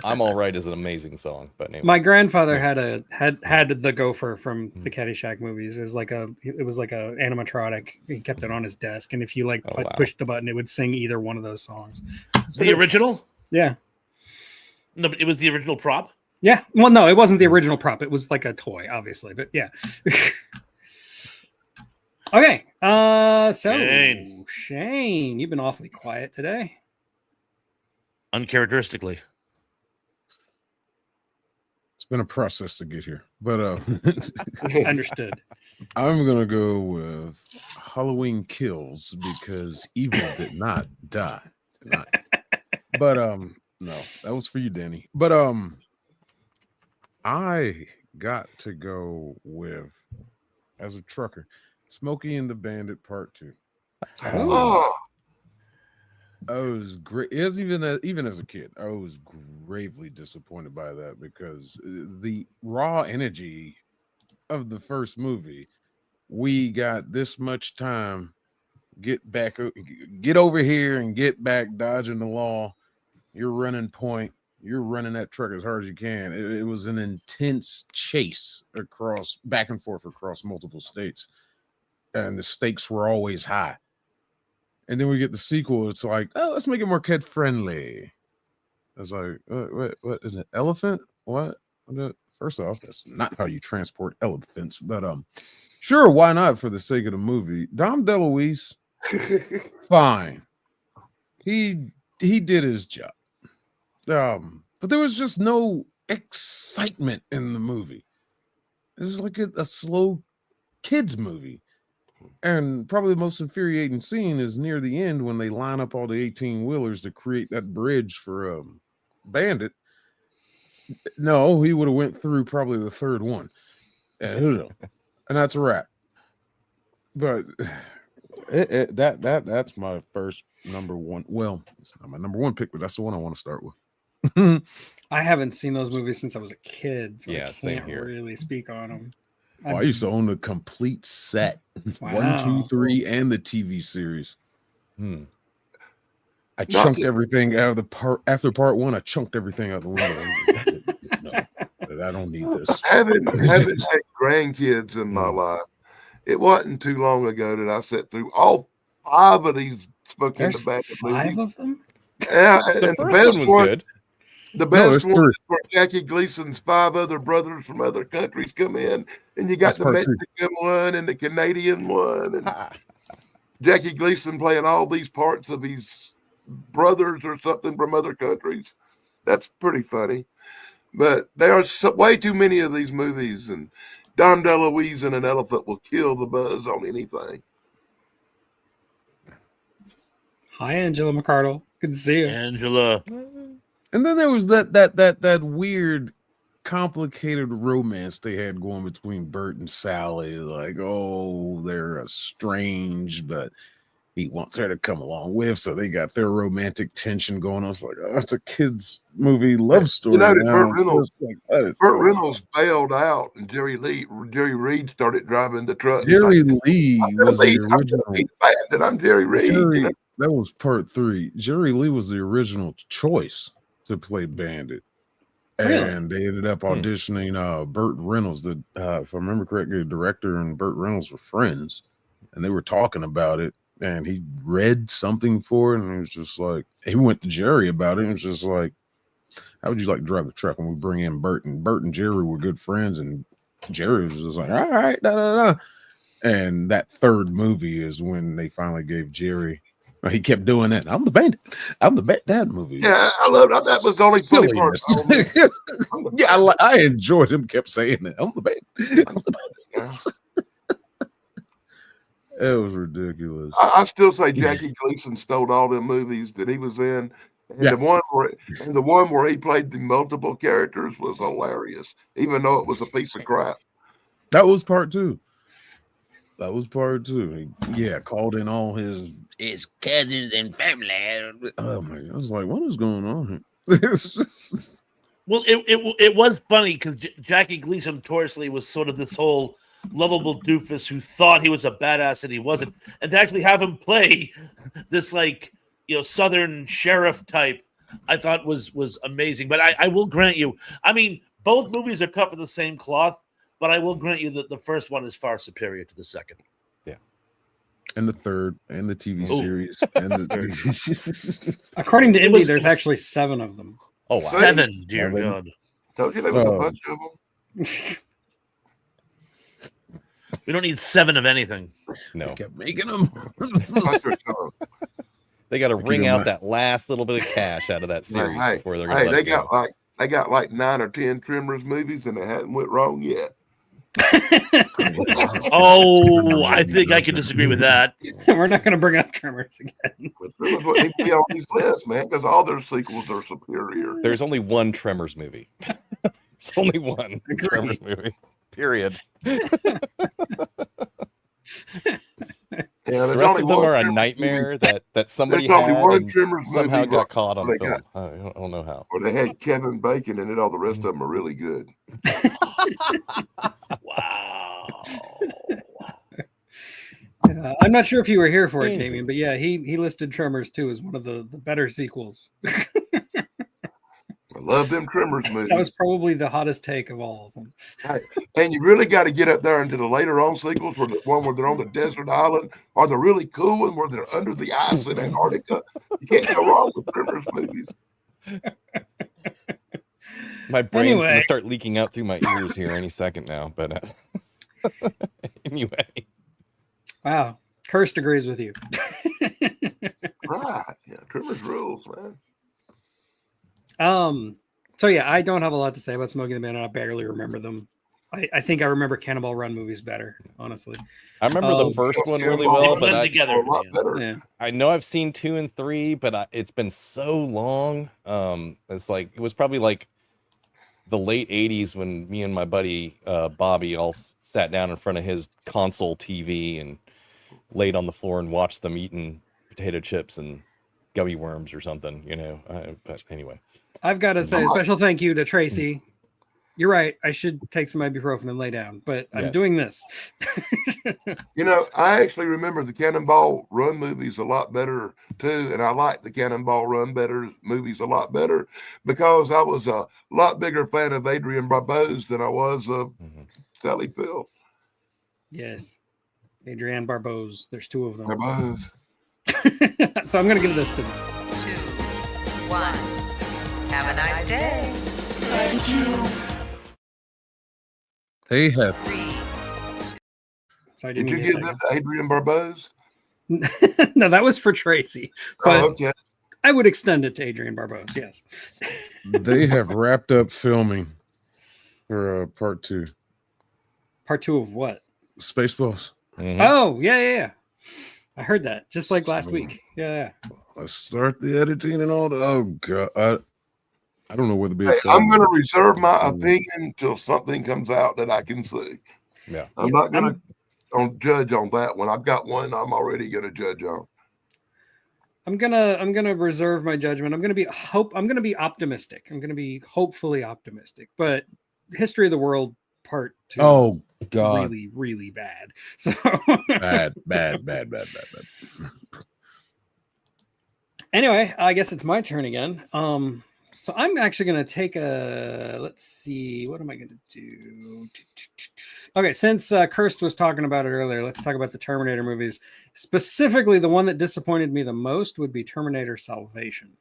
I'm All Right is an amazing song. But anyway. My grandfather had the gopher from the Caddyshack movies. It was like a animatronic. He kept it on his desk, and if you pushed the button, it would sing either one of those songs. The original? Yeah. No, but it was the original prop. Yeah. Well, no, it wasn't the original prop. It was like a toy, obviously, but yeah. Okay. So Shane, you've been awfully quiet today. Uncharacteristically. It's been a process to get here, but Understood. I'm gonna go with Halloween Kills because evil did not die tonight. But no, that was for you, Danny. But I got to go with, as a trucker, Smokey and the Bandit Part 2. Oh, I was great. Even as a kid, I was gravely disappointed by that because the raw energy of the first movie, we got this much time, get over here and get back, dodging the law. You're running point. You're running that truck as hard as you can. It was an intense chase back and forth across multiple states, and the stakes were always high. And then we get the sequel. It's like, oh, let's make it more kid friendly. I was like, what is it? Elephant? What? First off, that's not how you transport elephants. But sure, why not for the sake of the movie? Dom DeLuise, fine. He did his job. But there was just no excitement in the movie. It was like a slow kids movie. And probably the most infuriating scene is near the end when they line up all the 18-wheelers to create that bridge for Bandit. No, he would have went through probably the third one. And that's a wrap. But that's my first number one. Well, it's not my number one pick, but that's the one I want to start with. I haven't seen those movies since I was a kid, so Yeah, I same can't here. really speak on them. Oh, I used to own the complete set. Wow. 1, 2, 3, and the TV series. Hmm. I Not chunked to- everything out of the part after part 1. I chunked everything out the window. No, I don't need this. having had grandkids in my Mm. life, it wasn't too long ago that I sat through all 5 of these Smoking There's the Bandit 5 movies. of them. Yeah, The and the first best one was one, good. the No, best it's one three. is where Jackie Gleason's 5 other brothers from other countries come in, and you got That's the part 2. Mexican one and the Canadian one, and Ha. Jackie Gleason playing all these parts of his brothers or something from other countries. That's pretty funny. But there are way too many of these movies, and Dom DeLuise and an elephant will kill the buzz on anything. Hi, Angela McArdle. Good to see you. Angela. And then there was that weird, complicated romance they had going between Bert and Sally. Like, oh, they're estranged, but he wants her to come along with, so they got their romantic tension going. I was like, oh, it's a kids' movie love story. You know that now. Burt Reynolds, It's like, that is Burt so Reynolds bailed out, and Jerry Reed started driving the truck. He's Jerry like, Lee I'm Jerry was the Lee. I'm original. Jerry Lee, I'm Jerry Reed. Jerry, that was part 3. Jerry Lee was the original choice to play Bandit. Really? And they ended up auditioning Burt Reynolds. If I remember correctly, the director and Burt Reynolds were friends, and they were talking about it. And he read something for it, and he was just like, he went to Jerry about it, and was just like, how would you like to drive the truck when we bring in Burt? And Burt and Jerry were good friends, and Jerry was just like, all right, da da da. And that third movie is when they finally gave Jerry. He kept doing that. I'm the bandit. I'm the that movie. Yeah, I love that. That was the only funny part. Silliness. Yeah, I enjoyed him. Kept saying that. I'm the bandit. I'm the bandit. It was ridiculous. I still say Jackie Gleason stole all the movies that he was in. And Yeah. the one where he played the multiple characters was hilarious, even though it was a piece of crap. That was part 2. That was part 2. He, called in all his cousins and family. Oh my God. I was like, what is going on here? It's just... Well, it was funny because Jackie Gleason notoriously was sort of this whole lovable doofus who thought he was a badass and he wasn't, and to actually have him play this Southern sheriff type, I thought was amazing. But I will grant you, I mean, both movies are cut from the same cloth, but I will grant you that the first one is far superior to the second. Yeah, and the third, and the TV series, and the According to Indy, there's actually 7 of them. Oh wow, 7, dear 7. God. Told you there was a bunch of them. We don't need 7 of anything. no. They kept making them. They got to wring in out mind- that last little bit of cash out of that series Hey, before they're going to let it go. they got like 9 or 10 Tremors movies, and they hadn't went wrong yet. Oh, I think I can disagree with that. We're not going to bring up Tremors again. But Tremors wouldn't be on these lists, man, because all their sequels are superior. There's only one Tremors movie. There's only one Agreed. Tremors movie. Period. Yeah, The rest of them are a nightmare that somebody There's only had one and Tremors somehow movie got caught on they film. got- I don't know how. Where they had Kevin Bacon in it, all the rest of them are really good. Wow. I'm not sure if you were here for it, Damien, but yeah, he listed Tremors 2 as one of the better sequels. I love them Tremors movies. That was probably the hottest take of all of them. And you really got to get up there into the later on sequels, where the one where they're on the desert island, or the really cool one where they're under the ice in Antarctica. You can't go wrong with Tremors movies. My brain's going Anyway. to start leaking out through my ears here any second now. But anyway. Wow. Cursed agrees with you. Right. Yeah, Tremors rules, man. So yeah, I don't have a lot to say about Smoking the Bandit. I barely remember them. I think I remember Cannonball Run movies better, honestly. I remember the first one really well, but Blend together. A lot better. Yeah. I know I've seen 2 and 3, but it's been so long. It's like it was probably like the late 80s when me and my buddy Bobby all sat down in front of his console TV and laid on the floor and watched them eating potato chips and gummy worms or something, But anyway, I've got to say a special thank you to Tracy You're right. I should take some ibuprofen and lay down, but I'm Yes. doing this. You know, I actually remember the Cannonball Run movies a lot better too, and I like the Cannonball Run movies a lot better because I was a lot bigger fan of Adrian Barbeau's than I was of Sally Field. Yes. Adrienne Barbeau's. There's two of them. Barbeau's. So I'm going to give this to them. 2, 1. Have a nice day. Thank you. They have 3. So I Did didn't you get give them to Adrian Barbeau's? that. No, that was for Tracy. But Oh, okay. I would extend it to Adrienne Barbeau's. Yes. they have wrapped up filming for part 2. Part 2 of what? Spaceballs. Mhm. Oh, yeah. I heard that just like last week. Yeah. Let's start the editing and all. Oh god, I don't know whether to be Hey, excited. I'm going to reserve my opinion until something comes out that I can see. Yeah. I'm not going to judge on that one. I've got one I'm already going to judge on. I'm gonna reserve my judgment. I'm gonna be optimistic. I'm gonna be hopefully optimistic. But History of the World Part 2. Oh god, really, really bad. So bad. anyway, I guess it's my turn again. So I'm actually going to take let's see, what am I going to do? Okay, since Kirst was talking about it earlier, let's talk about the Terminator movies. Specifically, the one that disappointed me the most would be Terminator Salvation.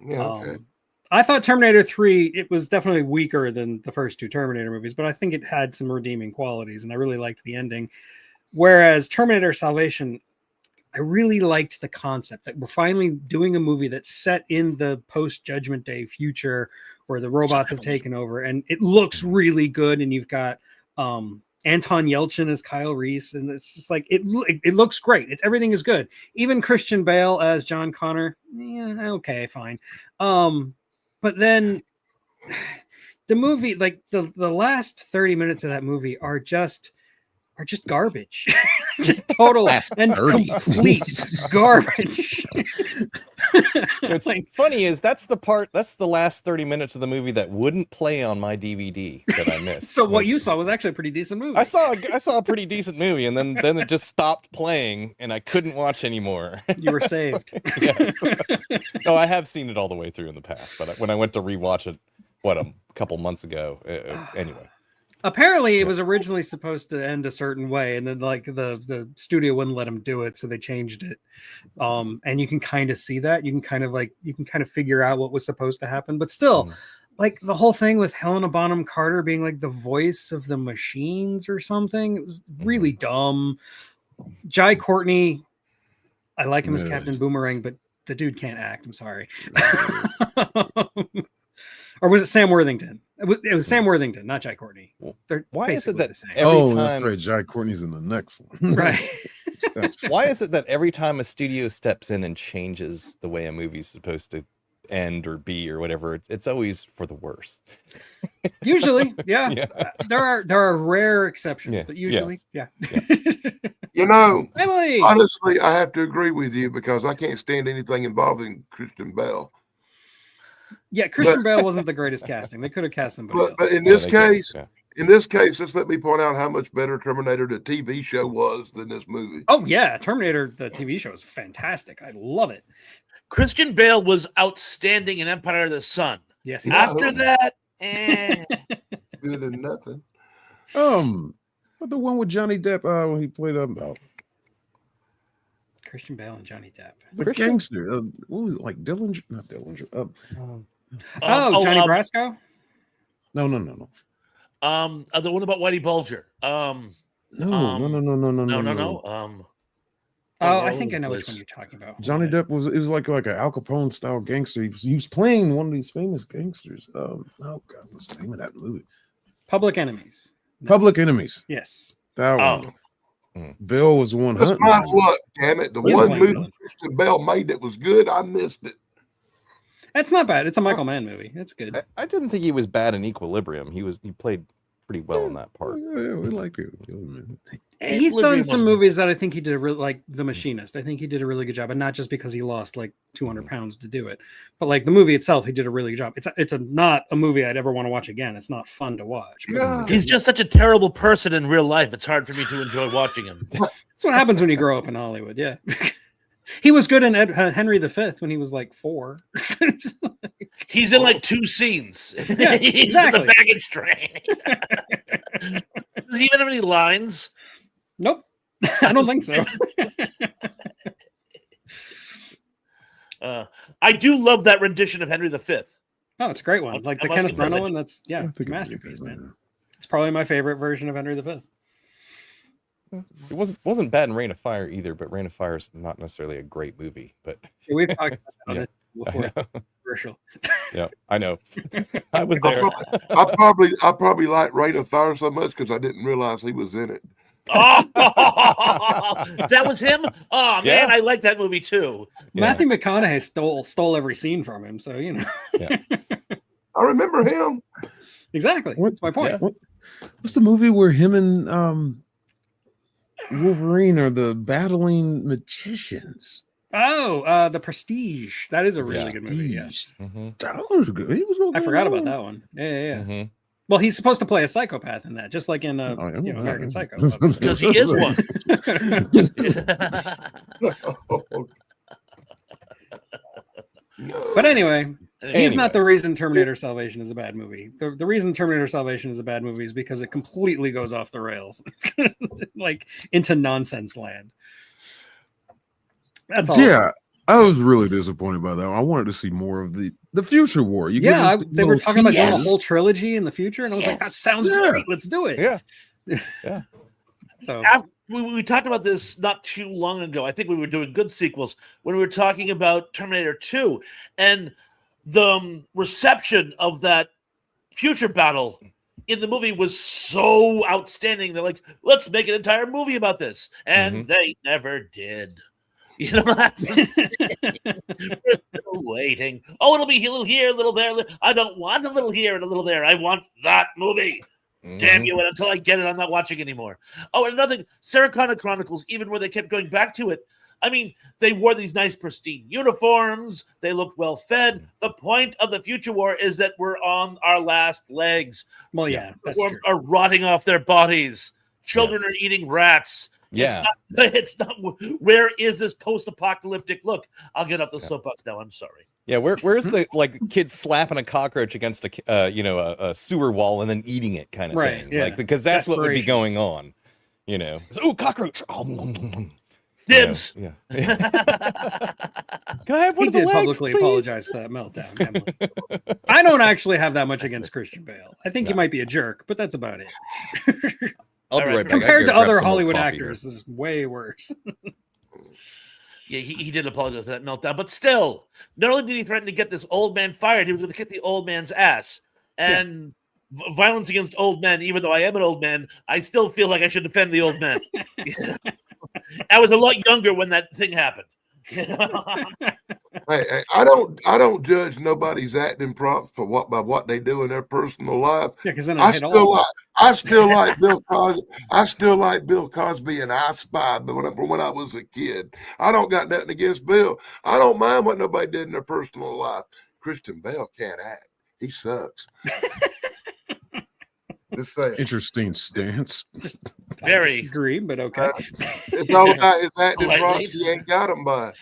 Yeah, okay. I thought Terminator 3, it was definitely weaker than the first two Terminator movies, but I think it had some redeeming qualities, and I really liked the ending. Whereas Terminator Salvation, I really liked the concept that we're finally doing a movie that's set in the post-Judgment Day future where the robots have taken over, and it looks really good, and you've got Anton Yelchin as Kyle Reese, and it's just like it looks great. Everything is good. Even Christian Bale as John Connor, yeah, okay, fine. But then the movie, like the last 30 minutes of that movie are just garbage. Just total and complete garbage. What's funny is that's the last 30 minutes of the movie that wouldn't play on my DVD that I missed. So what you saw was actually a pretty decent movie. I saw a pretty decent movie, and then it just stopped playing, and I couldn't watch anymore. You were saved. Yes. No, I have seen it all the way through in the past, but when I went to rewatch it, a couple months ago, anyway. Apparently, it was originally supposed to end a certain way, and then like the studio wouldn't let them do it, so they changed it. And you can kind of see that. You can kind of figure out what was supposed to happen, but still, like the whole thing with Helena Bonham Carter being like the voice of the machines or something, it was really dumb. Jai Courtney, I like him as Captain Boomerang, but the dude can't act. I'm sorry. Or was it Sam Worthington? It was Sam Worthington, not Jai Courtney. They're why is it that that's right, Jai Courtney's in the next one, right? Why is it that every time a studio steps in and changes the way a movie's supposed to end or be or whatever, it's always for the worse? Usually, yeah. There are rare exceptions, but usually, yeah. You know, Emily! Honestly, I have to agree with you because I can't stand anything involving Christian Bale. Yeah, Christian Bale wasn't the greatest casting. They could have cast somebody else. But in this case, just let me point out how much better Terminator the TV show was than this movie. Oh yeah, Terminator the TV show is fantastic. I love it. Christian Bale was outstanding in Empire of the Sun. Yes. After that, good and nothing. But the one with Johnny Depp when he played Christian Bale and Johnny Depp. The gangster. What was it, like Dillinger? Not Dillinger. Johnny Brasco? No. The one about Whitey Bulger. No. I think I know which one you're talking about. Johnny Depp was like an Al Capone style gangster. He was playing one of these famous gangsters. Oh God, what's the name of that movie? Public Enemies. No. Public Enemies. Yes. That one. Bill was one hunting. My luck, damn it! The one movie Christian Bale made that was good, I missed it. It's not bad. It's a Michael Mann movie. It's good. I didn't think he was bad in Equilibrium. He played pretty well in that part. Yeah, we like it. He's Olivia done some wasn't- movies that I think he did a really, like The Machinist. I think he did a really good job, and not just because he lost like 200 pounds to do it, but like the movie itself, he did a really good job. It's not a movie I'd ever want to watch again. It's not fun to watch. But it's a good He's just such a terrible person in real life. It's hard for me to enjoy watching him. That's what happens when you grow up in Hollywood. Yeah. He was good in Henry V when he was like 4. He's in like 2 scenes. Yeah, He's exactly. in the baggage train. Does he even have any lines? Nope. I don't think so. I do love that rendition of Henry V. Oh, it's a great one. Like the I must Kenneth confess, Branagh I one. do. That's yeah, I it's a think masterpiece, man. It's probably my favorite version of Henry V. It wasn't bad in Reign of Fire either, but Reign of Fire is not necessarily a great movie. But We've talked about Yeah. it before. I know. Commercial. Yeah, I know. I was there. I probably like Reign of Fire so much because I didn't realize he was in it. Oh, that was him. Oh Yeah. man, I like that movie too. Yeah. Matthew McConaughey stole every scene from him, so you know I remember him. exactly. That's my point. Yeah. What's the movie where him and Wolverine are the battling magicians? Oh, The Prestige. That is a really Yeah. good movie. Yes, Mm-hmm. That was good. He was I forgot about that one. Yeah. Mm-hmm. Well, he's supposed to play a psychopath in that, just like in American Psycho. Because he is one. But anyway, he's Anyway. not the reason Terminator Salvation is a bad movie. The reason Terminator Salvation is a bad movie is because it completely goes off the rails, like into nonsense land. That's all. Yeah, I was really disappointed by that one. I wanted to see more of the future war. You give Yeah, us the they were little talking about doing a tease. whole trilogy in the future, and I was like, "That sounds Yeah. great. Let's do it." Yeah. So We talked about this not too long ago. I think we were doing good sequels when we were talking about Terminator 2 and the reception of that future battle in the movie was so outstanding. They're like, let's make an entire movie about this. And they never did. You know, that's we're still waiting. Oh, it'll be a little here, a little there. I don't want a little here and a little there. I want that movie. Damn you, and until I get it, I'm not watching anymore. Oh, and another thing, Sarah Connor Chronicles, even where they kept going back to it, I mean, they wore these nice pristine uniforms. They looked well fed. The point of the future war is that we're on our last legs. well, yeah, that's Uniforms true. are rotting off their bodies. Children are eating rats. Yeah. It's not. Where is this post-apocalyptic look? I'll get off the soapbox now. I'm sorry. Yeah, where's the like kid slapping a cockroach against a sewer wall and then eating it kind of Right, thing? yeah. Like because that's what would be Desperation. going on. You know. Oh, cockroach. Oh, nom, nom, nom. Dibs. You know, yeah. Can I have one He of the did legs, publicly please? apologize for that meltdown. Emily. I don't actually have that much against Christian Bale. I think he might be a jerk, but that's about it. I'll be All right. right back. I Compared to gotta grab other some more Hollywood coffee actors, there's way worse. Yeah, he did apologize for that meltdown, but still, not only did he threaten to get this old man fired, he was going to kick the old man's ass. And violence against old men, even though I am an old man, I still feel like I should defend the old man. I was a lot younger when that thing happened. Hey, I don't judge nobody's acting prompts for what they do in their personal life. Yeah, because then I I hit all. still like Bill Cosby. I still like Bill Cosby and I Spy, but when I was a kid, I don't got nothing against Bill. I don't mind what nobody did in their personal life. Christian Bale can't act. He sucks. Just saying. Interesting stance. Very. Agree, but okay. It's all about his acting Lightly. prompts. He ain't got them by.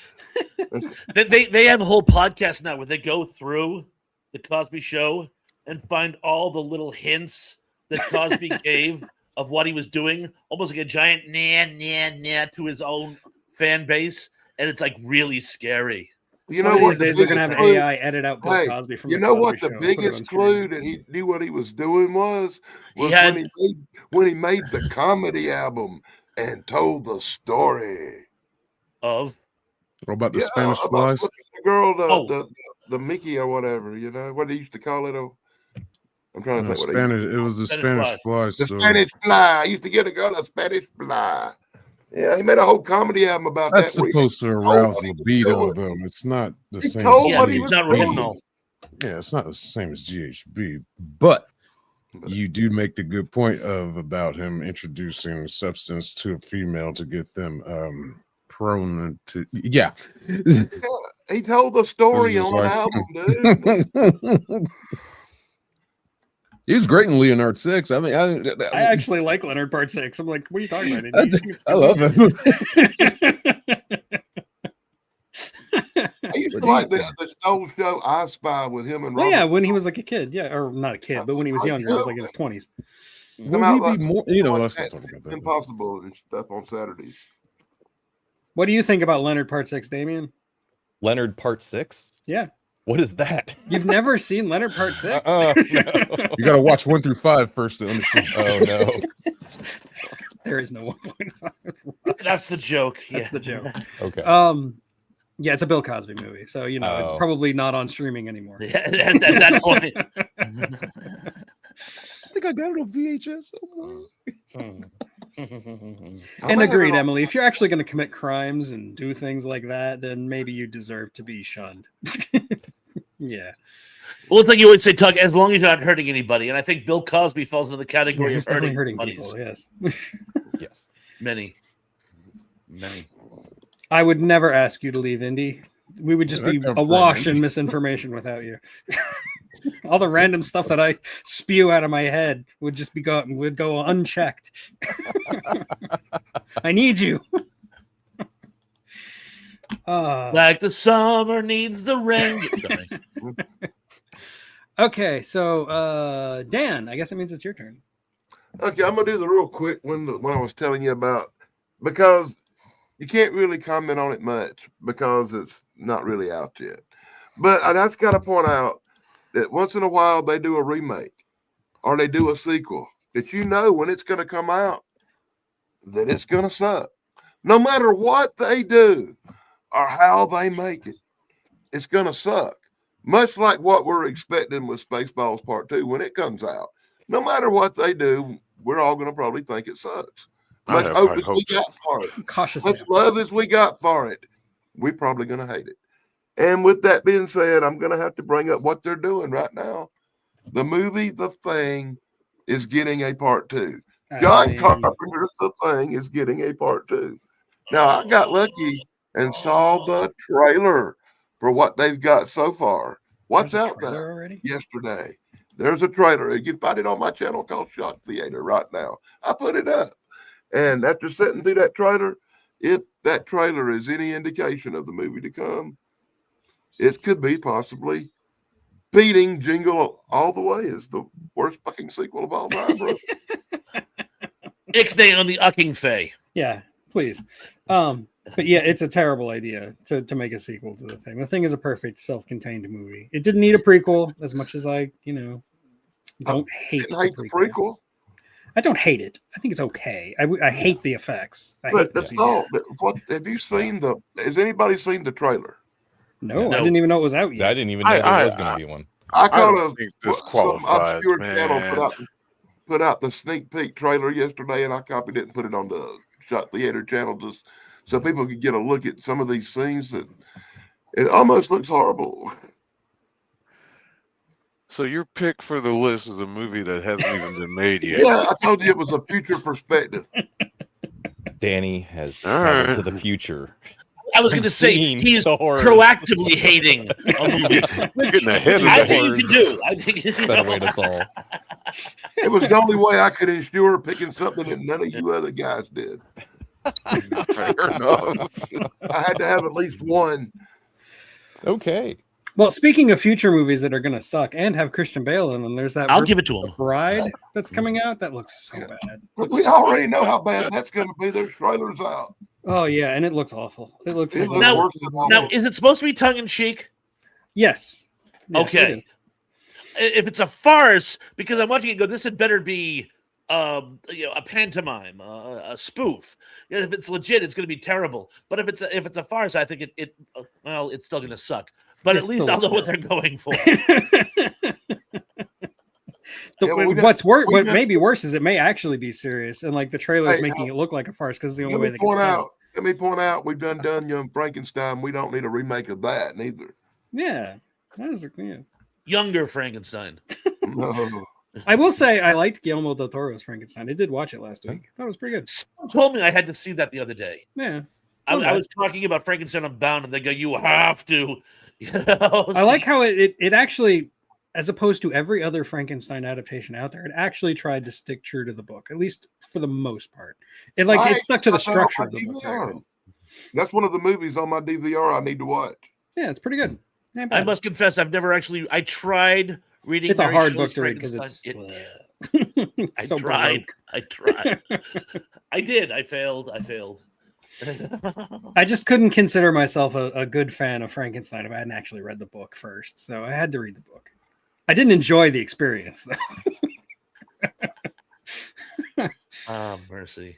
They have a whole podcast now where they go through the Cosby Show and find all the little hints that Cosby gave of what he was doing, almost like a giant nah to his own fan base, and it's like really scary. You know One of what? these The days they're gonna have biggest clue- AI edit out Bill Hey, Cosby from you the know Cosby what Show the and put it on biggest screen. clue that he knew what he was doing was He had- when he made the comedy album and told the story. Of What about the Yeah, Spanish about flies? the girl, Oh. the Mickey or whatever, you know what they used to call it. I'm trying to No, think what Spanish. It was the Spanish Spanish flies. the story. Spanish fly. I used to get a girl a Spanish fly. Yeah, he made a whole comedy album about That's that. where he supposed to told arouse what he was libido, doing. though. It's not the He same. told as yeah, what he it's was not doing. original. Yeah, it's not the same as GHB, but You do make the good point about him introducing substance to a female to get them prone to. Yeah. He told the story It was on an like- album, dude. He was great in Leonard 6. I mean, I actually like Leonard Part 6. I'm like, what are you talking about? Andy? You think it's I love him. I used to But like the old show I Spy with him and Well, Robert. yeah, when he was like a kid, yeah, or not a kid, but when he was younger, he was like in his 20s. Come Would out he like- be more? You know, like let's not that talk about that. Impossible and stuff on Saturdays. What do you think about Leonard Part 6, Damien? Leonard Part 6? Yeah. What is that? You've never seen Leonard Part 6? No. You got to watch 1 through 5 first to understand. Oh no. There is no 1.5. That's the joke. That's the joke. Okay. Yeah, it's a Bill Cosby movie, so you know it's Oh. probably not on streaming anymore. Yeah, at that point. I think I got it on VHS. And agreed, Emily. If you're actually going to commit crimes and do things like that, then maybe you deserve to be shunned. Yeah. Well, it's like you always say, Tug, as long as you're not hurting anybody. And I think Bill Cosby falls into the category He's of definitely hurting hurting buddies. people. Yes. Yes. Many. I would never ask you to leave Indy. We would just Yeah, be that come from awash Indy. in misinformation without you. All the random stuff that I spew out of my head would just would go unchecked. I need you. Like the summer needs the rain. Sorry. Okay, so Dan, I guess it means it's your turn. Okay, I'm gonna do the real quick one that I was telling you about, because you can't really comment on it much because it's not really out yet. But I just got to point out that once in a while they do a remake or they do a sequel that you know when it's going to come out that it's going to suck. No matter what they do or how they make it, it's going to suck. Much like what we're expecting with Spaceballs Part 2 when it comes out. No matter what they do, we're all going to probably think it sucks. I Much have hope high as we hopes. got for it. Cautiously. Much love as we got for it, we're probably going to hate it. And with that being said, I'm going to have to bring up what they're doing right now. The movie The Thing is getting a part 2. John Carpenter's The Thing is getting a part 2. Now, I got lucky and saw the trailer for what they've got so far. What's out there already? yesterday? There's a trailer. You can find it on my channel called Shock Theater right now. I put it up. And after sitting through that trailer, if that trailer is any indication of the movie to come, it could be possibly beating Jingle All the Way as the worst fucking sequel of all time, bro. Ixnay on the ucking fay. Yeah, please. But yeah, it's a terrible idea to make a sequel to The Thing. The Thing is a perfect self-contained movie. It didn't need a prequel as much as I, don't hate The prequel. I don't hate it. I think it's okay. I hate the effects. I But hate the the CGI. thought, what have you seen has anybody seen the trailer? No, No. I didn't even know it was out yet. I didn't even know there was going to be one. I I caught don't think this qualifies, man. put out the sneak peek trailer yesterday, and I copied it and put it on the Shot Theater channel just so people could get a look at some of these scenes that it almost looks horrible. So your pick for the list is a movie that hasn't even been made yet. Yeah, I told you it was a future perspective. Danny has All traveled right. to the future. I was going to say Seen he is the horrors. proactively hating a movie. Getting ahead of I the think you horrors. can do. I think Better way us all. It was the only way I could ensure picking something that none of you other guys did. Fair enough. I had to have at least one. Okay. Well, speaking of future movies that are going to suck and have Christian Bale in them, there's that I'll give it to him. Bride that's coming out. That looks so bad. But we already know how bad that's going to be. There's trailers out. Oh yeah, and it looks awful. It looks It like looks Now- worse than all Now, that. is it supposed to be tongue in cheek? yes. Yes, it Okay. is. If it's a farce, because I'm watching it go, this had better be a pantomime, a spoof. If it's legit, it's going to be terrible. But if it's a farce, I think it's still going to suck. But It's at least still I'll know what they're going for. Yeah, well, we got- What's worse? we What got- may be worse is it may actually be serious, and like the trailer is Hey, making it look like a farce because it's the only Let way me they can point sell out. Let me point out. We've done Young Frankenstein. We don't need a remake of that neither. it. Yeah, that is yeah. Younger Frankenstein. No. I will say I liked Guillermo del Toro's Frankenstein. I did watch it last week. I thought it was pretty good. Someone told me I had to see that the other day. Yeah. I was talking about Frankenstein Unbound, and they go, "You have to." You know, I like how it actually, as opposed to every other Frankenstein adaptation out there, it actually tried to stick true to the book, at least for the most part. It stuck to the structure of the book. Very well. That's one of the movies on my DVR I need to watch. Yeah, it's pretty good. I must confess, I've never actually. I tried reading. It's Mary a hard Shelley's book to read because Frankenstein. it's I so tried. baroque. I tried. I did. I failed. I just couldn't consider myself a good fan of Frankenstein if I hadn't actually read the book first. So I had to read the book. I didn't enjoy the experience, though. Mercy.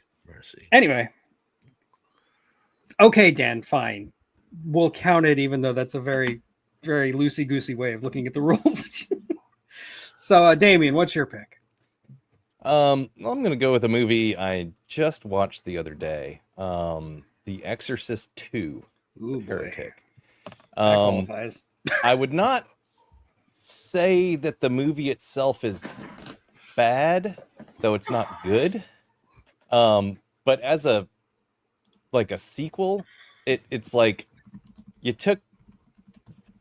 Anyway. Okay, Dan, fine. We'll count it, even though that's a very, very loosey-goosey way of looking at the rules. So, Damien, what's your pick? I'm going to go with a movie I just watched the other day. The Exorcist 2, Heretic. That qualifies. I would not say that the movie itself is bad, though it's not good. But as a sequel, it's like you took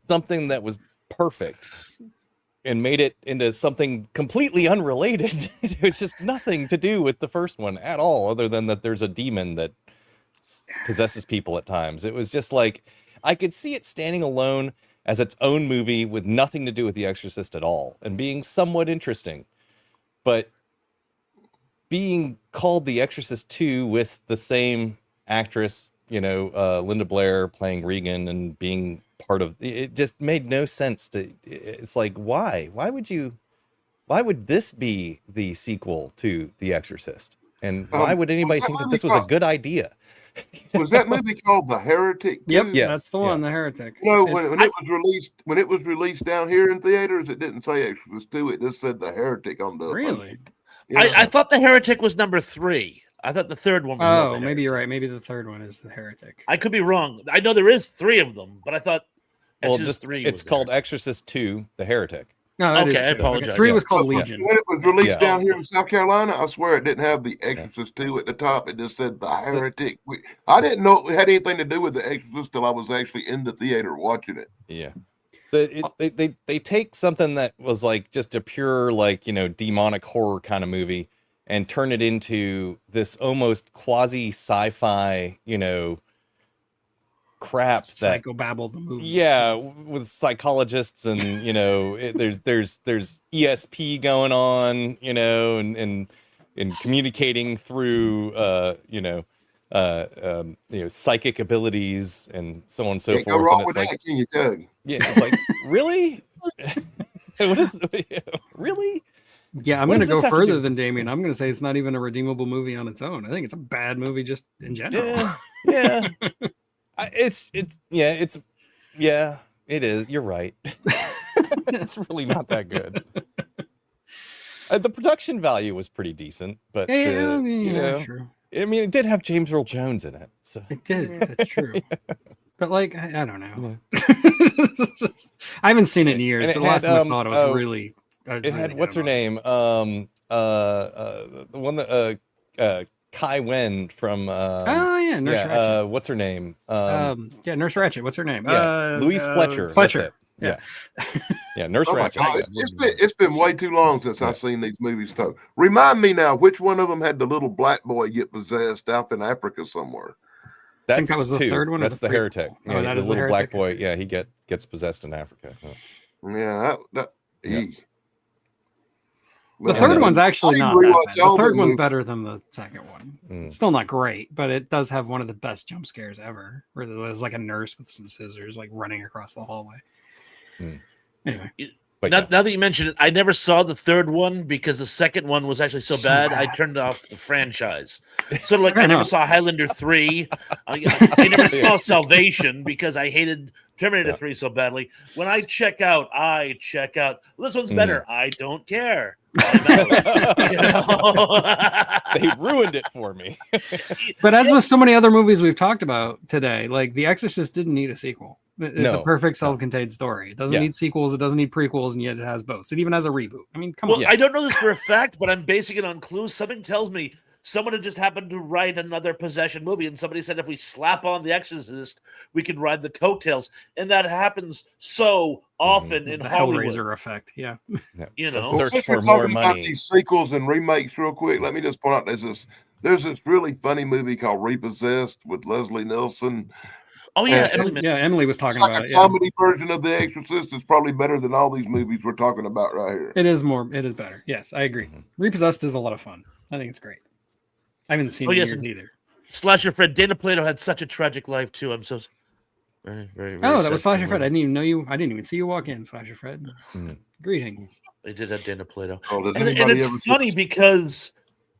something that was perfect and made it into something completely unrelated. It was just nothing to do with the first one at all, other than that there's a demon that possesses people at times. It was just like, I could see it standing alone as its own movie with nothing to do with The Exorcist at all and being somewhat interesting. But being called The Exorcist 2 with the same actress, Linda Blair playing Regan and being part of it, just made no sense to. It's like, why would this be the sequel to The Exorcist, and why would anybody think that this was a good idea? Was that movie called The Heretic? Yep, Yes, that's the one, The Heretic. When it was released down here in theaters, it didn't say Exorcist 2, it just said The Heretic on the Really? I thought The Heretic was number 3. I thought the third one was. Oh, maybe you're right. Maybe the third one is The Heretic. I could be wrong. I know there is 3 of them, but I thought Exorcist 3. It's called Exorcist 2: The Heretic. No, okay, I apologize. 3 was called Legion. When it was released down here in South Carolina, I swear it didn't have The Exorcist 2 at the top. It just said The Heretic. I didn't know it had anything to do with The Exorcist till I was actually in the theater watching it. Yeah. So they take something that was like just a pure demonic horror kind of movie and turn it into this almost quasi sci-fi, crap that Psychobabble the movie. Yeah, with psychologists and there's ESP going on, and communicating through psychic abilities and so on and so Can't forth. go wrong And with it's that, can you, Tug? yeah, it's like really, what is really? Yeah, I'm going to go further than Damien. I'm going to say it's not even a redeemable movie on its own. I think it's a bad movie just in general. Yeah. It is. You're right. It's really not that good. The production value was pretty decent, but true. I mean, it did have James Earl Jones in it, so It did. That's true. But I don't know. I haven't seen it in years. And But it the last had, time I saw it, was really. It had what's her name? The one that Kai Wen from. Nurse Ratched. What's her name? Nurse Ratched. What's her name? Louise Fletcher. Fletcher. Yeah. Nurse Oh my Ratched. God, it's been way too long since I've seen these movies. So remind me now, which one of them had the little black boy get possessed out in Africa somewhere? I think that was the 2rd one. That's the Heretic. Oh, that is the little Heretic. black boy. Yeah, he gets possessed in Africa. Yeah, The third one's actually not that bad. The third one's movies. better than the second one. It's still not great, but it does have one of the best jump scares ever, where there's like a nurse with some scissors running across the hallway. Anyway. But now that you mention it, I never saw the third one because the second one was actually so bad, I turned off the franchise. So I never saw Highlander 3. I never saw Salvation because I hated Terminator 3 so badly. When I check out, I check out. Well, this one's better. I don't care. They ruined it for me. But as with so many other movies we've talked about today, The Exorcist didn't need a sequel. It's a No, perfect no. self-contained story. It doesn't Yeah. need sequels. It doesn't need prequels, and yet it has both. It even has a reboot. I mean, come Well, on. I don't know this for a fact, but I'm basing it on clues. Something tells me someone had just happened to write another possession movie, and somebody said if we slap on The Exorcist, we can ride the coattails, and that happens so often in The Hollywood. Hellraiser effect. Yeah. No. You The know? Well, search since for we're more talking about money. these sequels and remakes real quick, let me just point out there's this really funny movie called Repossessed with Leslie Nielsen. Oh yeah, And Emily. Yeah, Emily was it's talking like about a it. Yeah. comedy version of The Exorcist. It's probably better than all these movies we're talking about right here. It is better. Yes, I agree. Repossessed is a lot of fun. I think it's great. I haven't seen Oh, it in yes, years and- either. Slasher Fred. Dana Plato had such a tragic life too. I'm so very, very, very Oh, that was sad for Slasher Fred. I him. didn't even know you. I didn't even see you walk in, Slasher Fred. Mhm. Greetings. They did have Dana Plato. Oh, does And anybody it's ever funny because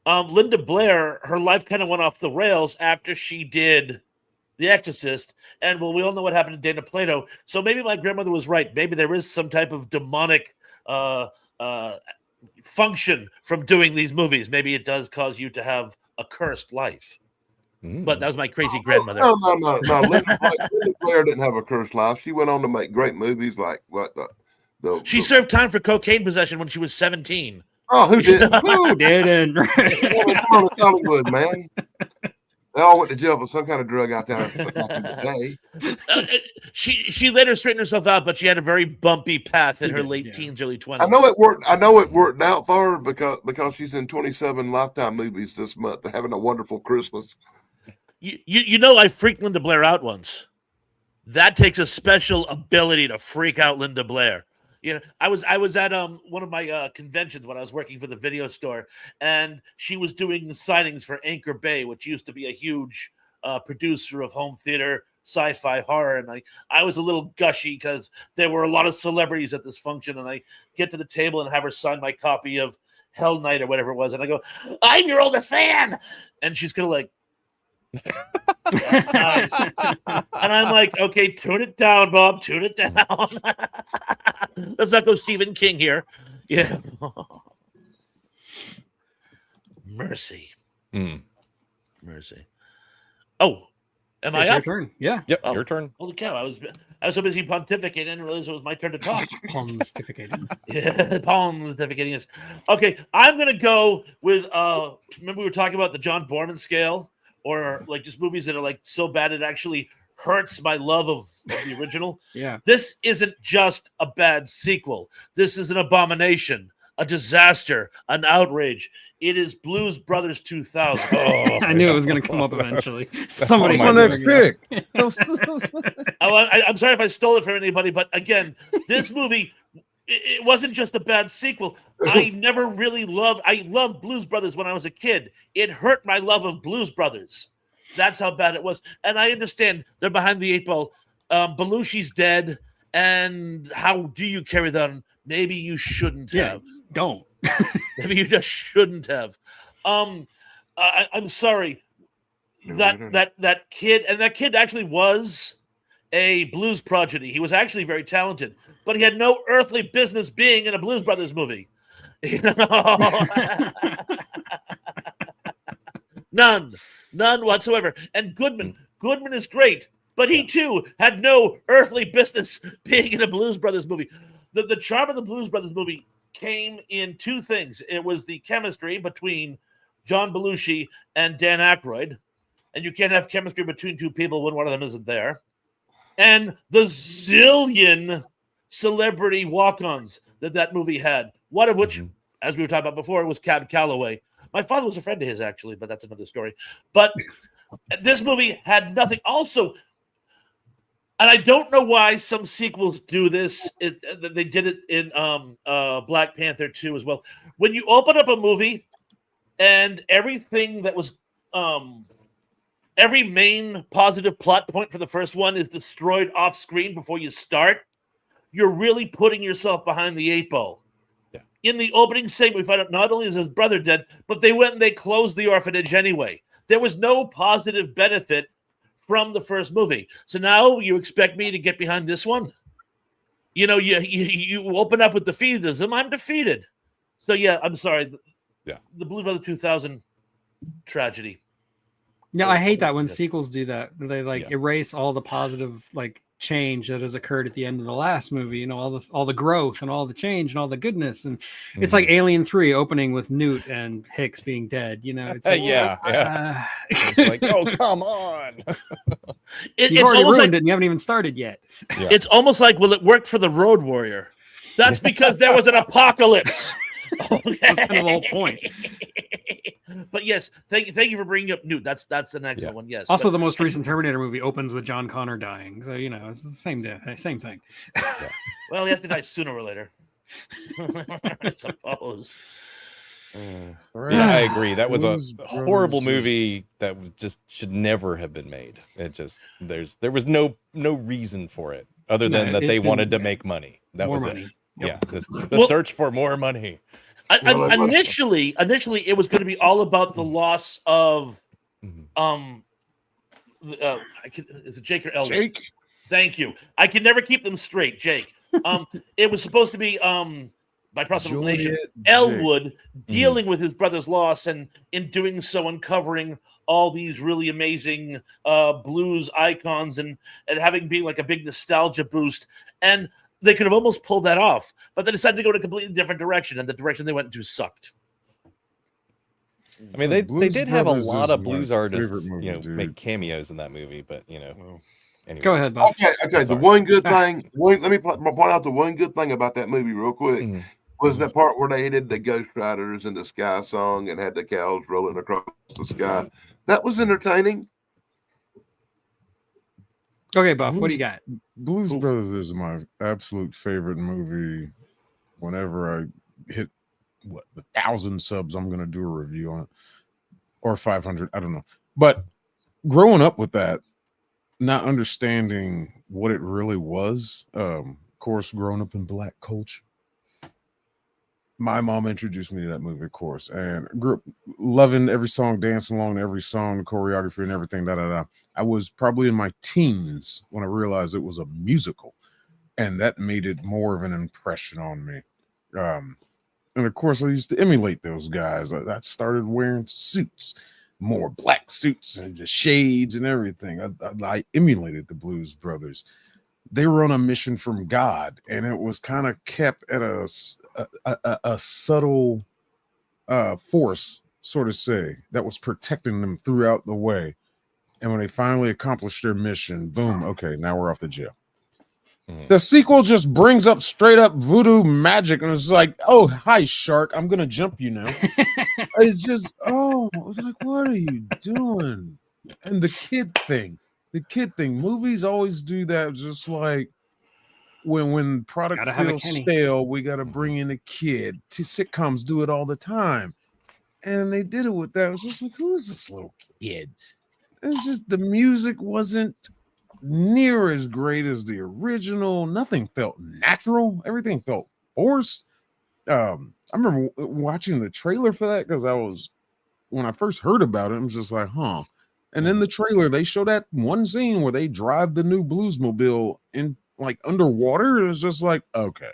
Linda Blair, her life kind of went off the rails after she did The Exorcist. And well, we all know what happened to Dana Plato. So maybe my grandmother was right. Maybe there is some type of demonic function from doing these movies. Maybe it does cause you to have a cursed life. But that was my crazy grandmother. No. Linda Blair didn't have a cursed life. She went on to make great movies like what the She served time for cocaine possession when she was 17. oh, who didn't? Who didn't? Come on, it's Hollywood, man. They all went to jail for some kind of drug out there back in the day. She later straightened herself out, but she had a very bumpy path in She her did, late yeah. teens, early 20s. I know it worked. I know it worked out for her because she's in 27 Lifetime movies this month. They're having a wonderful Christmas. You know, I freaked Linda Blair out once. That takes a special ability to freak out Linda Blair. You know, I was at one of my conventions when I was working for the video store, and she was doing signings for Anchor Bay, which used to be a huge producer of home theater, sci-fi, horror. And I was a little gushy because there were a lot of celebrities at this function, and I get to the table and have her sign my copy of Hell Night or whatever it was, and I go, "I'm your oldest fan," and she's kind of like. That's nice. And I'm like, okay, tune it down, Bob. Tune it down. Let's not go Stephen King here. Yeah. Mercy. Mercy. Oh, am I It's your up? turn. Yeah. Yep, Oh. your turn. Holy cow! I was so busy pontificating, I didn't realize it was my turn to talk. Pontificating. Yeah, pontificating is okay. I'm gonna go with. Remember we were talking about the John Borman scale, or like just movies that are like so bad it actually hurts my love of the original. Yeah. This isn't just a bad sequel. This is an abomination, a disaster, an outrage. It is Blues Brothers 2000. Oh, I knew it was going to come up eventually. Somebody on That's my my next list. pick. I'm sorry if I stole it from anybody, but again, this movie, it wasn't just a bad sequel. I never really loved. I loved Blues Brothers when I was a kid. It hurt my love of Blues Brothers. That's how bad it was. And I understand they're behind the eight ball. Belushi's dead. And how do you carry that on? Maybe you shouldn't Yeah. have. Don't. Maybe you just shouldn't have. I'm sorry. That kid actually was a blues prodigy. He was actually very talented, but he had no earthly business being in a Blues Brothers movie. You know? None whatsoever. And Goodman is great, but he too had no earthly business being in a Blues Brothers movie. The charm of the Blues Brothers movie came in two things. It was the chemistry between John Belushi and Dan Aykroyd, and you can't have chemistry between two people when one of them isn't there. And the zillion celebrity walk-ons that movie had, one of which, as we were talking about before, was Cab Calloway. My father was a friend of his, actually, but that's another story. But this movie had nothing. Also, and I don't know why some sequels do this. They did it in Black Panther 2 as well. When you open up a movie and everything that was every main positive plot point for the first one is destroyed off screen before you start, you're really putting yourself behind the eight ball. Yeah. In the opening segment, we find out not only is his brother dead, but they went and they closed the orphanage anyway. There was no positive benefit from the first movie. So now you expect me to get behind this one? You know, you open up with defeatism. I'm defeated. So yeah, I'm sorry. The Blues Brothers 2000 tragedy. Yeah, I hate that when sequels do that. They Yeah. erase all the positive change that has occurred at the end of the last movie. You know, all the growth and all the change and all the goodness, and it's like Alien 3 opening with Newt and Hicks being dead. You know, it's like, yeah. It's like, oh, come on. You've It's already almost ruined like it, and you haven't even started yet. Yeah. it's almost like, will it work for the Road Warrior? That's because there was an apocalypse. Okay. That's kind of the whole point. But yes, thank you for bringing up Newt. That's an excellent one. Yes. Also, but, the most recent Terminator movie opens with John Connor dying, so you know it's the same thing. well, he has to die sooner or later. I suppose. Yeah, I agree. That was a Blues horrible Brothers is- movie that just should never have been made. It just there was no reason for it other than No, that it they wanted to didn't- make money. That more was money. it. Yep. Yeah, the Well- search for more money. Initially, it was going to be all about the loss of is it Jake or Elwood? Jake. Thank you. I can never keep them straight, Jake. It was supposed to be by process of elimination, Juliet Elwood dealing with his brother's loss, and in doing so, uncovering all these really amazing blues icons and having been like a big nostalgia boost. And they could have almost pulled that off, but they decided to go in a completely different direction, and the direction they went into sucked. I mean, they Blues did have a Brothers lot is of my blues favorite artists, movie, you know, dude. make cameos in that movie, but you know, anyway. Go ahead, Bob. Okay. The Sorry. one good thing. Let me point out the one good thing about that movie real quick. Mhm. Was that part where they did the Ghost Riders and the Sky Song and had the cows rolling across the sky. That was entertaining. Okay, Buff, what do you got? Blues Brothers is my absolute favorite movie. Whenever I hit the 1,000 subs, I'm gonna do a review on it, or 500. I don't know. But growing up with that, not understanding what it really was, of course, growing up in Black culture, my mom introduced me to that movie, of course, and grew up loving every song, dancing along to every song, the choreography and everything. I was probably in my teens when I realized it was a musical, and that made it more of an impression on me. And of course, I used to emulate those guys. I started wearing suits, more black suits and the shades and everything. I emulated the Blues Brothers. They were on a mission from God, and it was kind of kept at a subtle force, sort of say, that was protecting them throughout the way. And when they finally accomplished their mission, boom, okay, now we're off to jail. The sequel just brings up straight up voodoo magic, and it's like, oh, hi, shark, I'm gonna jump you now. It's just, oh, I was like, what are you doing? And the kid thing, movies always do that. Just like when product Gotta have a feels Kenny. stale, we gotta bring in a kid. Sitcoms do it all the time, and they did it with that. It was just like, who is this little kid? It's just the music wasn't near as great as the original. Nothing felt natural. Everything felt forced. I remember watching the trailer for that because when I first heard about it, I was just like, huh. And in the trailer, they show that one scene where they drive the new Bluesmobile in like underwater. It was just like, okay,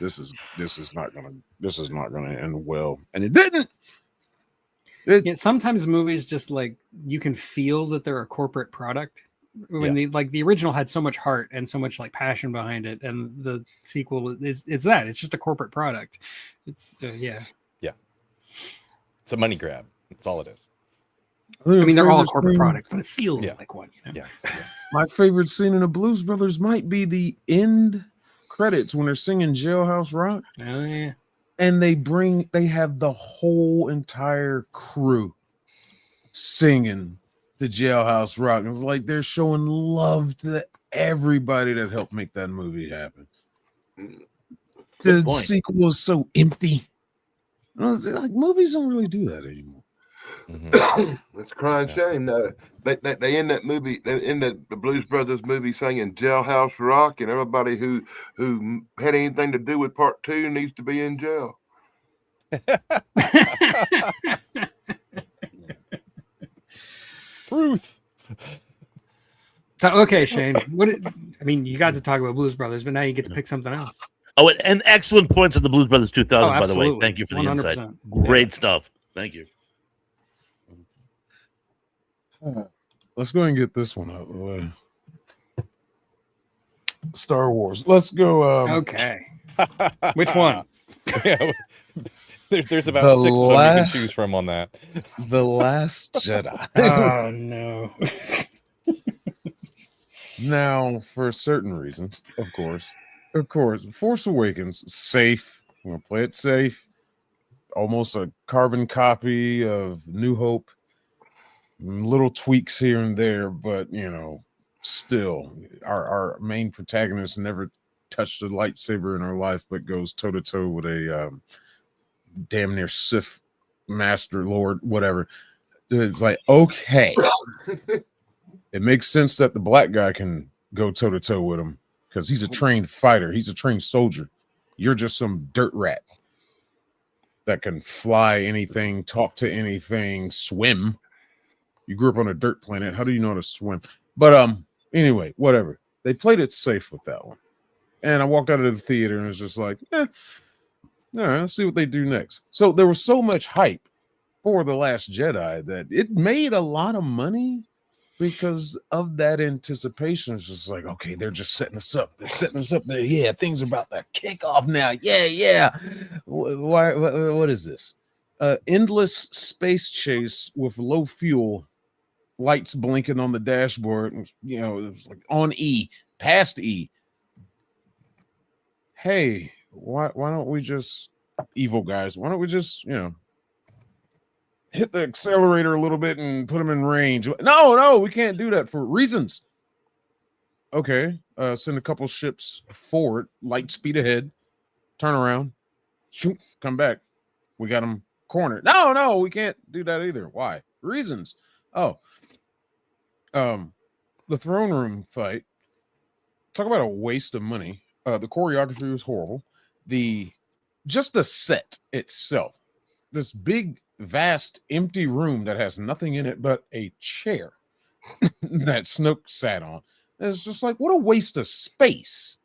this is not gonna end well, and it didn't. Yeah, sometimes movies just like you can feel that they're a corporate product. When the original had so much heart and so much like passion behind it, and the sequel it's just a corporate product. It's yeah. It's a money grab. That's all it is. I mean, they're all Favorite corporate scene- products, but it feels like one. You know? Yeah. My favorite scene in the Blues Brothers might be the end credits when they're singing Jailhouse Rock, Oh yeah. and they have the whole entire crew singing the Jailhouse Rock. It's like they're showing love to everybody that helped make that movie happen. The point. sequel is so empty. Like movies don't really do that anymore. It's a crying shame. They end that movie, they end the Blues Brothers movie singing Jailhouse Rock, and everybody who had anything to do with part 2 needs to be in jail. Truth. Okay, Shane. You got to talk about Blues Brothers, but now you get to pick something else. Oh, and excellent points on the Blues Brothers 2000, by the way. absolutely. Thank you for the insight. 100%. Great stuff. Thank you. Let's go and get this one out of the way. Star Wars. Let's go. Okay. Which one? Yeah, there's about The 6 of them you can last- choose from on that. The Last Jedi. Oh no. Now, for certain reasons, of course, Force Awakens, safe. We're gonna play it safe. Almost a carbon copy of New Hope. Little tweaks here and there, but still, our main protagonist never touched a lightsaber in her life, but goes toe to toe with a damn near Sith master lord, whatever. It's like, okay. It makes sense that the black guy can go toe to toe with him because he's a trained fighter. He's a trained soldier. You're just some dirt rat that can fly anything, talk to anything, swim. You grew up on a dirt planet. How do you know how to swim? But anyway, whatever. They played it safe with that one. And I walked out of the theater and was just like, all right, let's see what they do next. So there was so much hype for The Last Jedi that it made a lot of money because of that anticipation. It's just like, okay, they're just setting us up. They're setting us up there. Yeah, things are about to kick off now. Yeah. Why? What is this? Endless space chase with low fuel, lights blinking on the dashboard. It was like on E, past E. Hey, why don't we just, evil guys? Why don't we just, hit the accelerator a little bit and put them in range? No, we can't do that for reasons. Okay, send a couple ships forward, light speed ahead, turn around, shoot, come back. We got them cornered. No, we can't do that either. Why? Reasons. Oh, the throne room fight. Talk about a waste of money. The choreography was horrible. Just the set itself, this big, vast, empty room that has nothing in it but a chair that Snoke sat on. It's just like, what a waste of space.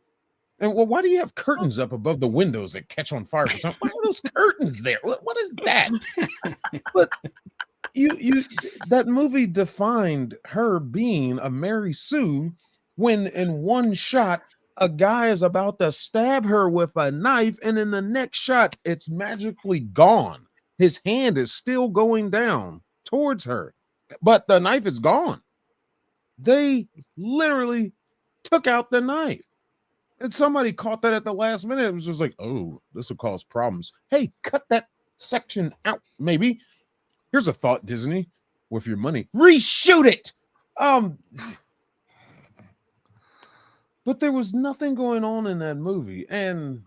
And why do you have curtains up above the windows that catch on fire for something? Why are those curtains there? What is that? But you that movie defined her being a Mary Sue when in one shot a guy is about to stab her with a knife, and in the next shot it's magically gone. His hand is still going down towards her, but the knife is gone. They literally took out the knife. And somebody caught that at the last minute. It was just like, oh, this will cause problems. Hey, cut that section out, maybe. Here's a thought, Disney, with your money. Reshoot it. But there was nothing going on in that movie. And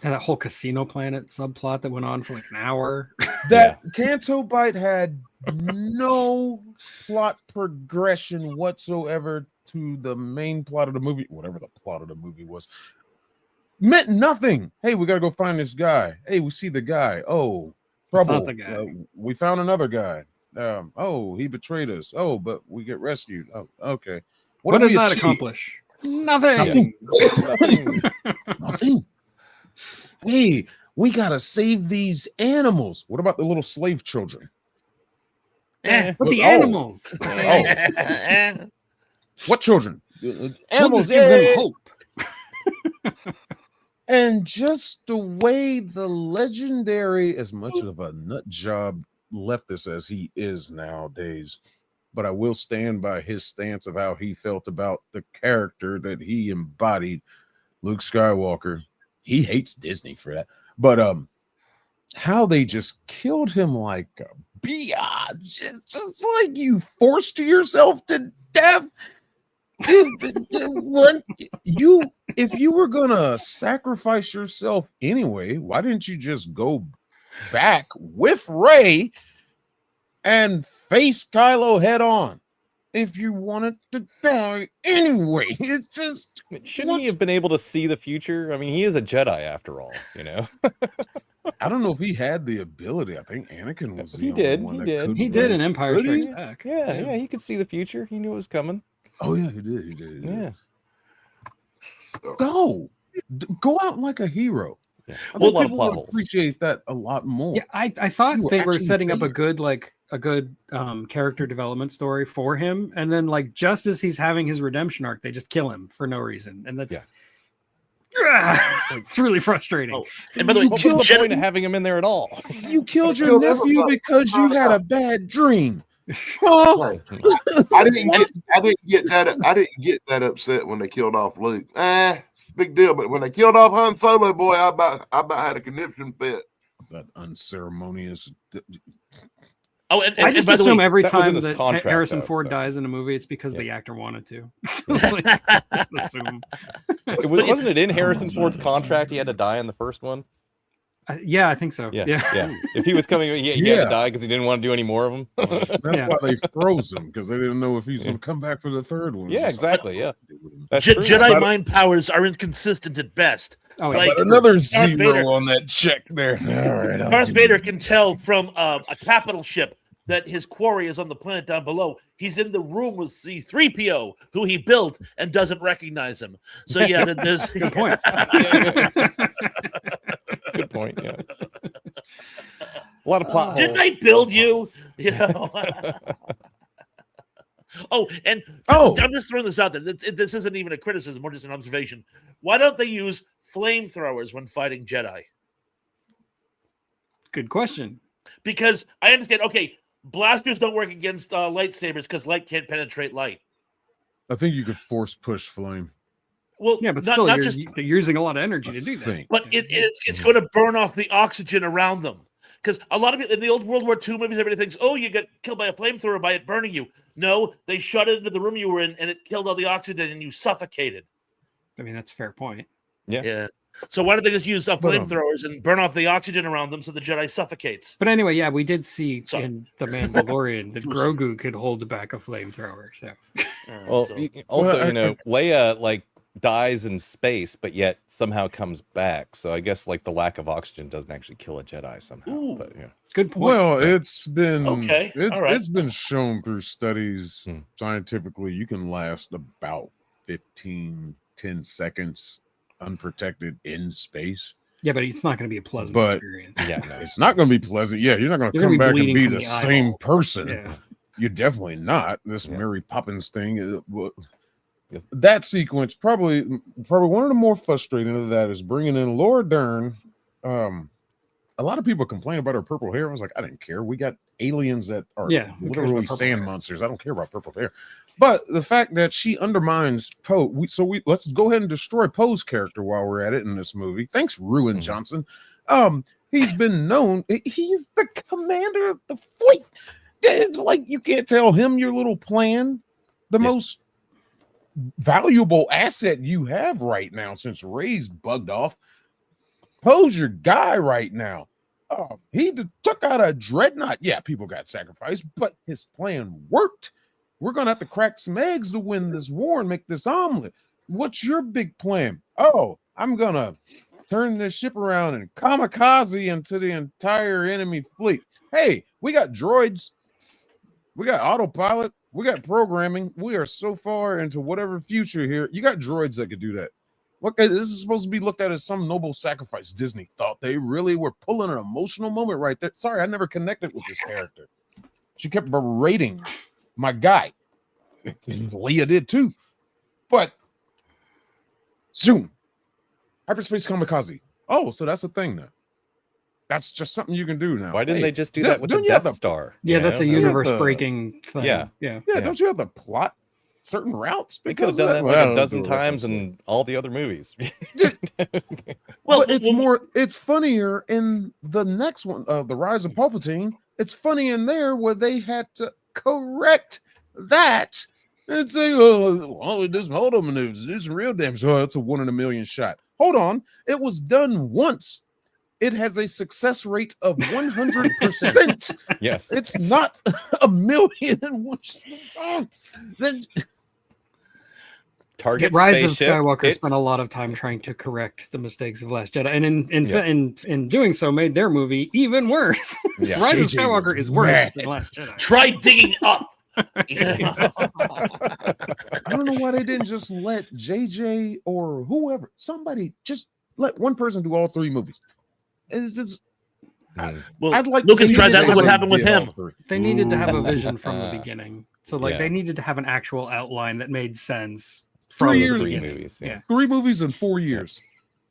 that whole Casino Planet subplot that went on for like an hour. That Canto Bite had no plot progression whatsoever to the main plot of the movie, whatever the plot of the movie was. Meant nothing. Hey, we got to go find this guy. Hey, we see the guy. Oh, trouble. Not the guy. We found another guy. Oh, he betrayed us. Oh, but we get rescued. Oh, okay. What did that accomplish? Nothing. Nothing. Hey, we gotta save these animals. What about the little slave children? But the animals. What children? Animals. We'll just give them hope. And just the way the legendary, as much of a nut job leftist as he is nowadays, but I will stand by his stance of how he felt about the character that he embodied, Luke Skywalker. He hates Disney for that. But how they just killed him like a biatch. It's just like you forced yourself to death. If you were gonna sacrifice yourself anyway, why didn't you just go back with Rey and face Kylo head on? If you wanted to die anyway, it's just, shouldn't he have been able to see the future? I mean, he is a Jedi after all, I don't know if he had the ability. I think Anakin was the He only did, one he that did. couldn't He did really- in Empire Did he? Strikes Back. Yeah, he could see the future. He knew it was coming. Oh yeah, he did. Yeah. Go out like a hero. Yeah. I Well, think a lot of people plot would holes. appreciate that a lot more. Yeah, I thought You were they were actually setting up a there. good a good character development story for him, and then like just as he's having his redemption arc, they just kill him for no reason, and that's it's really frustrating. Oh, and by the way, What was the point of having him in there at all? You killed your killed nephew everybody. because you had a bad dream. Huh? I didn't get that upset when they killed off Luke. It's a big deal. But when they killed off Han Solo, boy, I about had a conniption fit. That unceremonious. and I just by the assume way, every that was in time his that contract, Harrison though, Ford so. dies in a movie, it's because the actor wanted to. Just assume. Wasn't it in Harrison Ford's contract he had to die in the first one? Yeah, I think so. Yeah. Yeah. If he was coming, he had to die because he didn't want to do any more of them. That's why they froze him, because they didn't know if he's going to come back for the third one. Yeah, It's just like, exactly. Yeah. That's true. Jedi mind powers are inconsistent at best. Oh, yeah. Like, But another Darth zero Vader. on that check there. All right, I'll Darth do Vader it. can tell from a capital ship that his quarry is on the planet down below. He's in the room with C-3PO, who he built and doesn't recognize him. So yeah, there's Good point. Good point. Yeah. A lot of plot Didn't holes. I build you? You know. And Oh. I'm just throwing this out there. This isn't even a criticism, or just an observation. Why don't they use flamethrowers when fighting Jedi? Good question. Because I understand. Okay, blasters don't work against lightsabers because light can't penetrate light. I think you could force push flame. Well, Yeah, but not, still, not you're, just. you're using a lot of energy to do that. think. But it's going to burn off the oxygen around them. Because a lot of people in the old World War II movies, everybody thinks, oh, you get killed by a flamethrower by it burning you. No, they shot it into the room you were in, and it killed all the oxygen, and you suffocated. I mean, that's a fair point. Yeah. So why don't they just use flamethrowers and burn off the oxygen around them so the Jedi suffocates? But anyway, yeah, we did see Sorry. in The Mandalorian that Grogu could hold back a flamethrower. So Well, So- also, Well, you know, Leia like dies in space, but yet somehow comes back. So I guess like the lack of oxygen doesn't actually kill a Jedi somehow. Ooh. But yeah, good point. Well, it's been Okay, all right. it's been shown through studies Hmm. scientifically you can last about 10 seconds unprotected in space. Yeah, but it's not going to be a pleasant But- experience. yeah, no. It's not going to be pleasant. Yeah, you're not going to You're gonna come be back and bleeding be from the the same eyeballs. person. Yeah. You're definitely not. This Yeah. Mary Poppins thing. Yeah. That sequence probably one of the more frustrating of that is bringing in Laura Dern. A lot of people complain about her purple hair. I was like, I didn't care. We got aliens that are Yeah, who cares literally about purple sand hair? monsters. I don't care about purple hair. But the fact that she undermines Poe, let's go ahead and destroy Poe's character while we're at it in this movie. Thanks, Ruin Mhm. Johnson. He's been known. He's the commander of the fleet. It's like you can't tell him your little plan. The Yeah. most valuable asset you have right now, since Ray's bugged off. Poe's your guy right now. He took out a dreadnought. Yeah, people got sacrificed, but his plan worked. We're gonna have to crack some eggs to win this war and make this omelet. What's your big plan? Oh, I'm gonna turn this ship around and kamikaze into the entire enemy fleet. Hey, we got droids, we got autopilot, we got programming. We are so far into whatever future here. You got droids that could do that. What this is supposed to be looked at as some noble sacrifice. Disney thought they really were pulling an emotional moment right there. Sorry, I never connected with this character. She kept berating my guy. Leia did too. But zoom. Hyperspace kamikaze. Oh, so that's a thing now. That's just something you can do now. Why didn't Hey, they just do that with the don't you have Death Star? Yeah, you that's a know? universe-breaking thing. Yeah. Yeah. Yeah, Yeah. don't you have to plot certain routes? They could have done that like a dozen times in all the other movies. Well, But it's funnier in the next one, the Rise of Palpatine. It's funny in there where they had to correct that and say, oh, well, do some auto maneuvers, do some real damage. Oh, it's a 1 in a million shot. Hold on. It was done once. It has a success rate of 100%. Yes. It's not a million and one. Then Target Rise of spaceship, Skywalker it's- spent a lot of time trying to correct the mistakes of Last Jedi, and Yeah. in doing so, made their movie even worse. Yeah. Rise of JJ Skywalker was is worse mad. than Last Jedi. try digging up. I don't know why they didn't just let JJ or whoever, somebody just let one person do all three movies. It's just Well, I'd like Lucas to see tried that. if Look what they happened with did all him. three. They needed to have a vision from the Uh, beginning. So like yeah. they needed to have an actual outline that made sense from 3 the years. beginning. movies, yeah. Yeah. 3 movies in 4 years.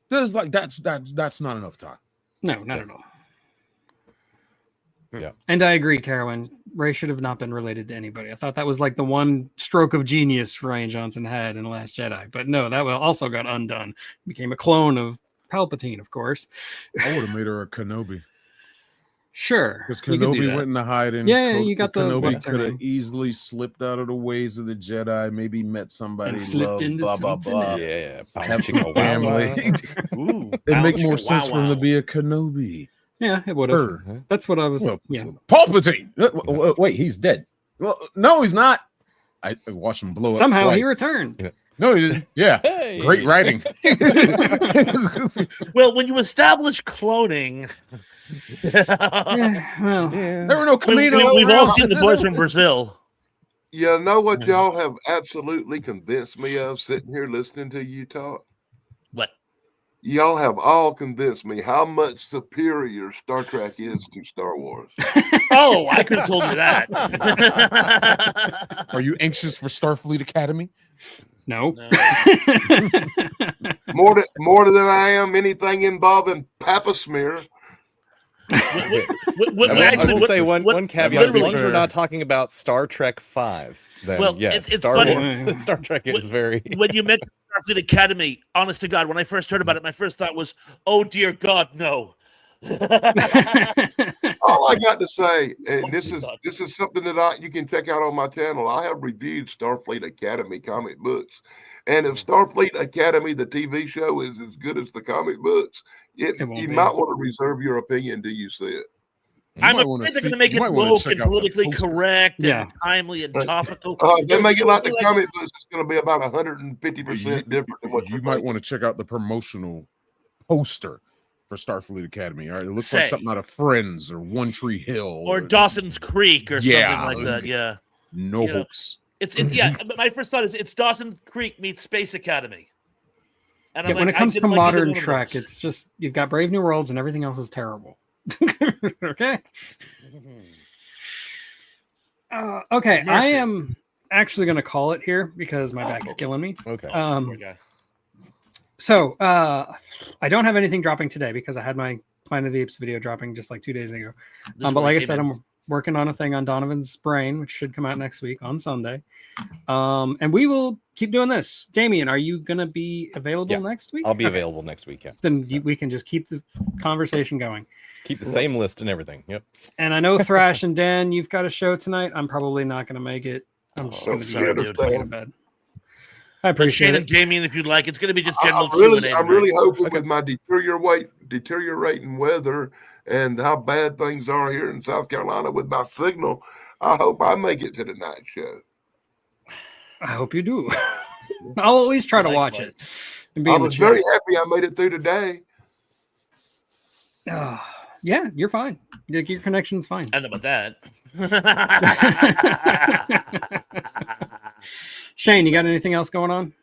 That's not enough time. No, not at all. Yeah. And I agree, Carolyn. Ray should have not been related to anybody. I thought that was like the one stroke of genius Rian Johnson had in The Last Jedi. But no, that also got undone. Became a clone of Palpatine, of course. I would have made her a Kenobi. Sure. Because you could do Kenobi that. went into hiding. Yeah, you got the- Kenobi what's her could name? have easily slipped out of the ways of the Jedi, maybe met somebody, And slipped loved, into blah blah something blah. else. Yeah. Have some family. Ooh, It'd make ouch, more wow, sense for him to wow. be a Kenobi. Yeah, it would have. Her. That's what I was. Well, yeah. Palpatine. Wait, he's dead. Well, no, he's not. I watched him blow Somehow up he twice. returned. No, he didn't. Yeah, Hey. great writing. Well, when you establish cloning, Yeah, well, Yeah. There were no Camino. we've all around. seen the boys from Brazil. You know what y'all have absolutely convinced me of sitting here listening to you talk? What? Y'all have all convinced me how much superior Star Trek is to Star Wars. Oh, I could have told you that. Are you anxious for Starfleet Academy? no. No. More than I am anything involving Papa Smear. I will say one caveat: as long as we're not talking about Star Trek 5, then Well, yes, it's Star funny. Wars, Star Trek is very. When you mentioned Starfleet Academy, honest to God, when I first heard about it, my first thought was, "Oh dear God, no." All I got to say, and Oh, this God. is something that you can check out on my channel. I have reviewed Starfleet Academy comic books, and if Starfleet Academy, the TV show, is as good as the comic books, It won't you be. might want to reserve your opinion till you see it. I'm might wanna afraid they're see- going to make you it might wanna woke check and out the politically poster. correct Yeah. and timely and topical. If they make it like the Like- comic books, it's going to be about 150% different than what You you're might thinking. want to check out the promotional poster for Starfleet Academy. All right, it looks like Say. something out of Friends or One Tree Hill Or Dawson's Creek or Yeah. something like that. Yeah. No you know, hopes. It's yeah. But my first thought is it's Dawson Creek meets Space Academy. And Yeah, when it I comes to didn't like either modern one of Trek, those. it's just you've got Brave New Worlds and everything else is terrible. Okay. Okay, I Mercy. am actually going to call it here because my back is okay. killing me. Okay. Poor guy. So I don't have anything dropping today because I had my Planet of the Apes video dropping just like 2 days ago. This is But where like I came said, in. I'm working on a thing on Donovan's Brain, which should come out next week on Sunday. And we will keep doing this. Damien, are you going to be available Yeah, next week? I'll be Okay. available next week. Yeah. Then we can just keep the conversation going. Keep the same list and everything. Yep. And I know Thrash and Dan, you've got a show tonight. I'm probably not going to make it. I'm just Oh, going to be sorry, going dude. to bed. I But appreciate Shane it. and Damien, if you'd like, it's going to be just general I'm really, Q&A. I'm tonight. really hoping with my deteriorating weather and how bad things are here in South Carolina with my signal, I hope I make it to the night show. I hope you do. I'll at least try to watch Likewise. it. And be I in the was chat. very happy I made it through today. Yeah, you're fine. Your connection's fine. I don't know about that. Shane, you got anything else going on?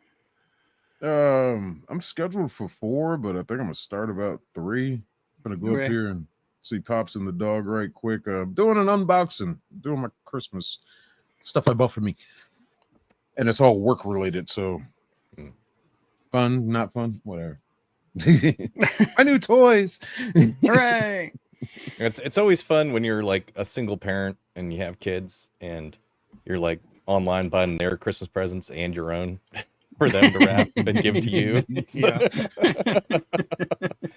I'm scheduled for 4, but I think I'm gonna start about 3. Gonna go Okay. up here and see Pops and the dog right quick. Doing an unboxing, doing my Christmas stuff I bought for me, and it's all work related. So fun, not fun, whatever. My new toys. Hooray! It's always fun when you're like a single parent and you have kids and you're like online buying their Christmas presents and your own for them to wrap and give to you. Yeah.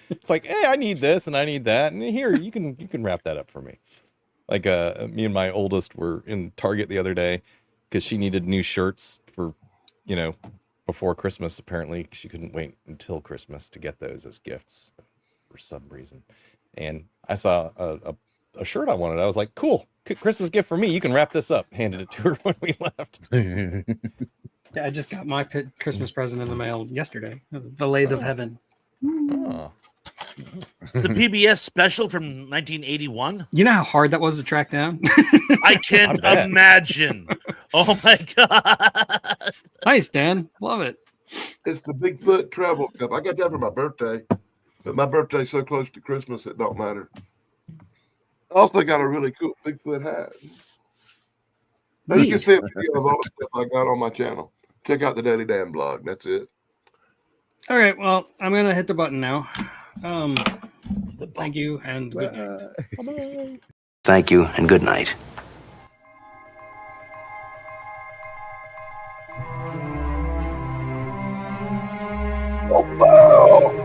It's like, hey, I need this and I need that, and here you can wrap that up for me. Like me and my oldest were in Target the other day because she needed new shirts for, before Christmas. Apparently, she couldn't wait until Christmas to get those as gifts for some reason. And I saw a shirt I wanted. I was like, cool, Christmas gift for me. You can wrap this up. Handed it to her when we left. Yeah, I just got my Christmas present in the mail yesterday. The Lathe of Heaven. Oh. The PBS special from 1981. You know how hard that was to track down? I can't I bet. imagine. Oh my god! Nice, Dan. Love it. It's the Bigfoot travel cup. I got that for my birthday, but my birthday's so close to Christmas it don't matter. Also got a really cool Bigfoot hat. And you can see a video of all the stuff I got on my channel. Check out the Daily Dan blog. That's it. All right. Well, I'm gonna hit the button now. Thank you and good night. Thank you and good night. Oh, wow.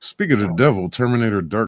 Speaking of the devil, Terminator Dark